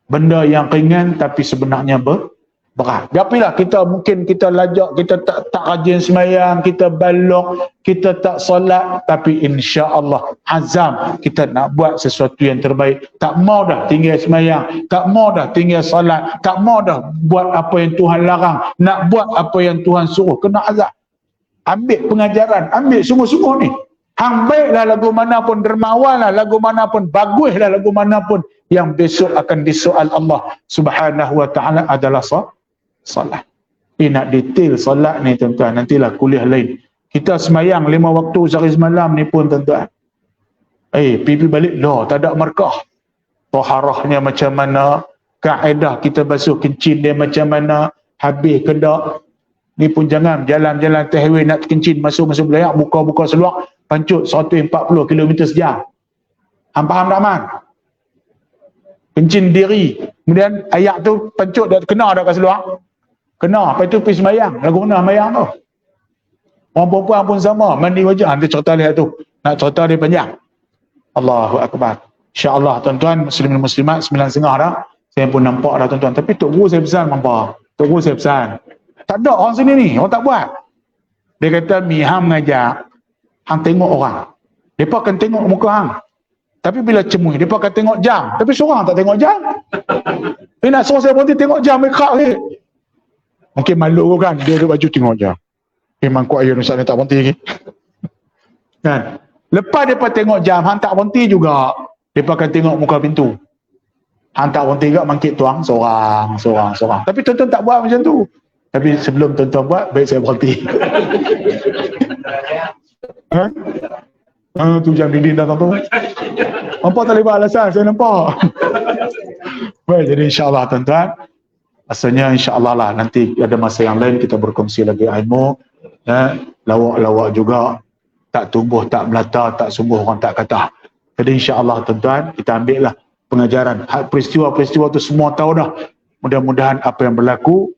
Benda yang ringan tapi sebenarnya berat. Biarlah mungkin kita lajak, kita tak rajin semayang, kita balok, kita tak solat, tapi insya-Allah azam kita nak buat sesuatu yang terbaik. Tak mau dah tinggal semayang, tak mau dah tinggal solat, tak mau dah buat apa yang Tuhan larang, nak buat apa yang Tuhan suruh, kena azam. Ambil pengajaran, ambil sungguh-sungguh ni. Hang baiklah lagu mana pun, dermawanlah lagu mana pun, baguslah lagu mana pun, yang besok akan disoal Allah Subhanahu wa taala adalah solat. Nak detail solat ni tuan-tuan, nantilah kuliah lain. Kita semayang 5 waktu sehari semalam ni pun tuan-tuan. Pergi balik dah tak ada markah. Taharahnya macam mana, kaedah kita basuh kencing dia macam mana, habis ke tak. Ni pun jangan jalan-jalan atas highway nak kencing, masuk-masuk belayak, buka-buka seluar, pancut 140 km sejam. Hang faham tak, Man? Kencing diri. Kemudian ayak tu pancut dah kena dah kat seluar. Kena. Lepas tu pergi semayang. Lagu mana semayang tu? Orang perempuan pun sama. Mandi wajah. Nanti cerita lihat tu. Nak cerita dia panjang. Allahu Akbar. InsyaAllah tuan-tuan, muslimin muslimat, 9.30 dah. Saya pun nampak dah tuan-tuan. Tapi Tok Guru saya pesan, mampu. Tok Guru saya pesan. Tak ada orang sini ni. Orang tak buat. Dia kata, Hang mengajak. Hang tengok orang. Mereka akan tengok muka hang. Tapi bila cemui, mereka akan tengok jam. Tapi seorang tak tengok jam. Dia nak suruh saya berhenti tengok jam. Mereka mungkin malu kan. Dia ada baju tengok jam. Memang kuat air Ustaz ni tak berhenti lagi. Kan? Lepas mereka tengok jam, hang tak berhenti juga. Mereka akan tengok muka pintu. Hang tak berhenti juga, mangkit tuang. Seorang. Tapi tuan-tuan tak buat macam tu. Tapi sebelum tuan-tuan buat, baik saya berhenti. Tu jam dinding datang tu. Nampak tak boleh buat alasan, saya nampak. Baik, jadi insyaAllah tuan-tuan. Asalnya insyaAllah lah, nanti ada masa yang lain kita berkongsi lagi ilmu. Lawak-lawak juga. Tak tumbuh, tak melata, tak sumbuh, orang tak kata. Jadi insyaAllah tuan-tuan, kita ambil lah pengajaran. Peristiwa-peristiwa tu semua tahu dah. Mudah-mudahan apa yang berlaku,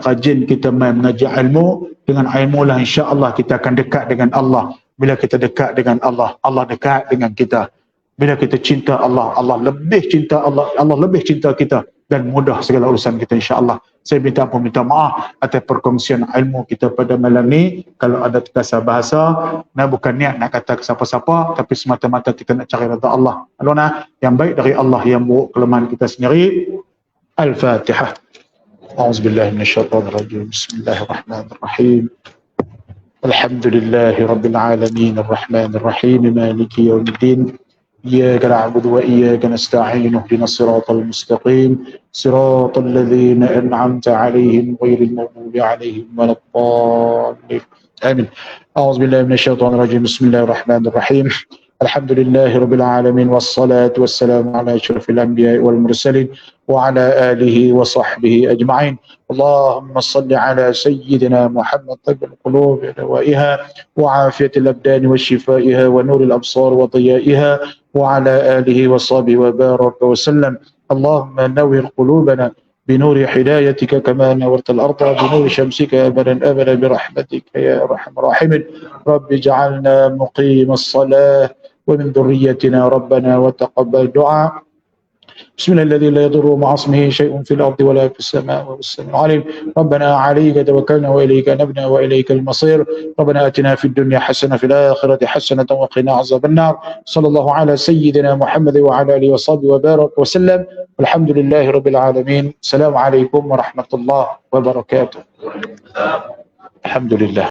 rajin kita mengajar ilmu. Dengan ilmu lah insyaAllah kita akan dekat dengan Allah. Bila kita dekat dengan Allah, Allah dekat dengan kita. Bila kita cinta Allah, Allah lebih cinta Allah, Allah lebih cinta kita, dan mudah segala urusan kita insyaAllah. Saya minta maaf atas perkongsian ilmu kita pada malam ni. Kalau ada terkasar bahasa, bukan niat nak kata ke siapa-siapa, tapi semata-mata kita nak cari redha Allah. Yang baik dari Allah, yang buruk kelemahan kita sendiri. Al-Fatihah. A'udzubillahi minasyaitonirrajim. Bismillahirrahmanirrahim. Alhamdulillahi rabbil alamin, arrahmanir rahim, maliki yaumiddin. إياك نعبد وإياك نستعين اهدنا الصراط المستقيم صراط الذين أنعمت عليهم غير المغضوب عليهم ولا الضالين آمين. أعوذ بالله من الشيطان الرجيم. بسم الله الرحمن الرحيم. الحمد لله رب العالمين، والصلاة والسلام على أشرف الأنبياء والمرسلين وعلى آله وصحبه أجمعين. اللهم صل على سيدنا محمد طب القلوب ودوائها وعافية الأبدان وشفائها ونور الأبصار وضيائها وعلى آله وصحبه وبارك وسلم. اللهم نور قلوبنا بنور هدايتك كما نورت الأرض بنور شمسك أبدا أبدا برحمتك يا أرحم الراحمين. رب اجعلنا مقيم الصلاة ومن ذريتنا ربنا وتقبل دعاء. بسم الله الذي لا يضر مع اسمه شيء في الأرض ولا في السماء وهو السميع العليم. ربنا عليك توكلنا وإليك نبنا وإليك المصير. ربنا آتنا في الدنيا حسنة في الآخرة حسنة وقنا عذاب النار. صلى الله على سيدنا محمد وعلى آله وصحبه وبارك وسلم. والحمد لله رب العالمين. السلام عليكم ورحمة الله وبركاته. الحمد لله.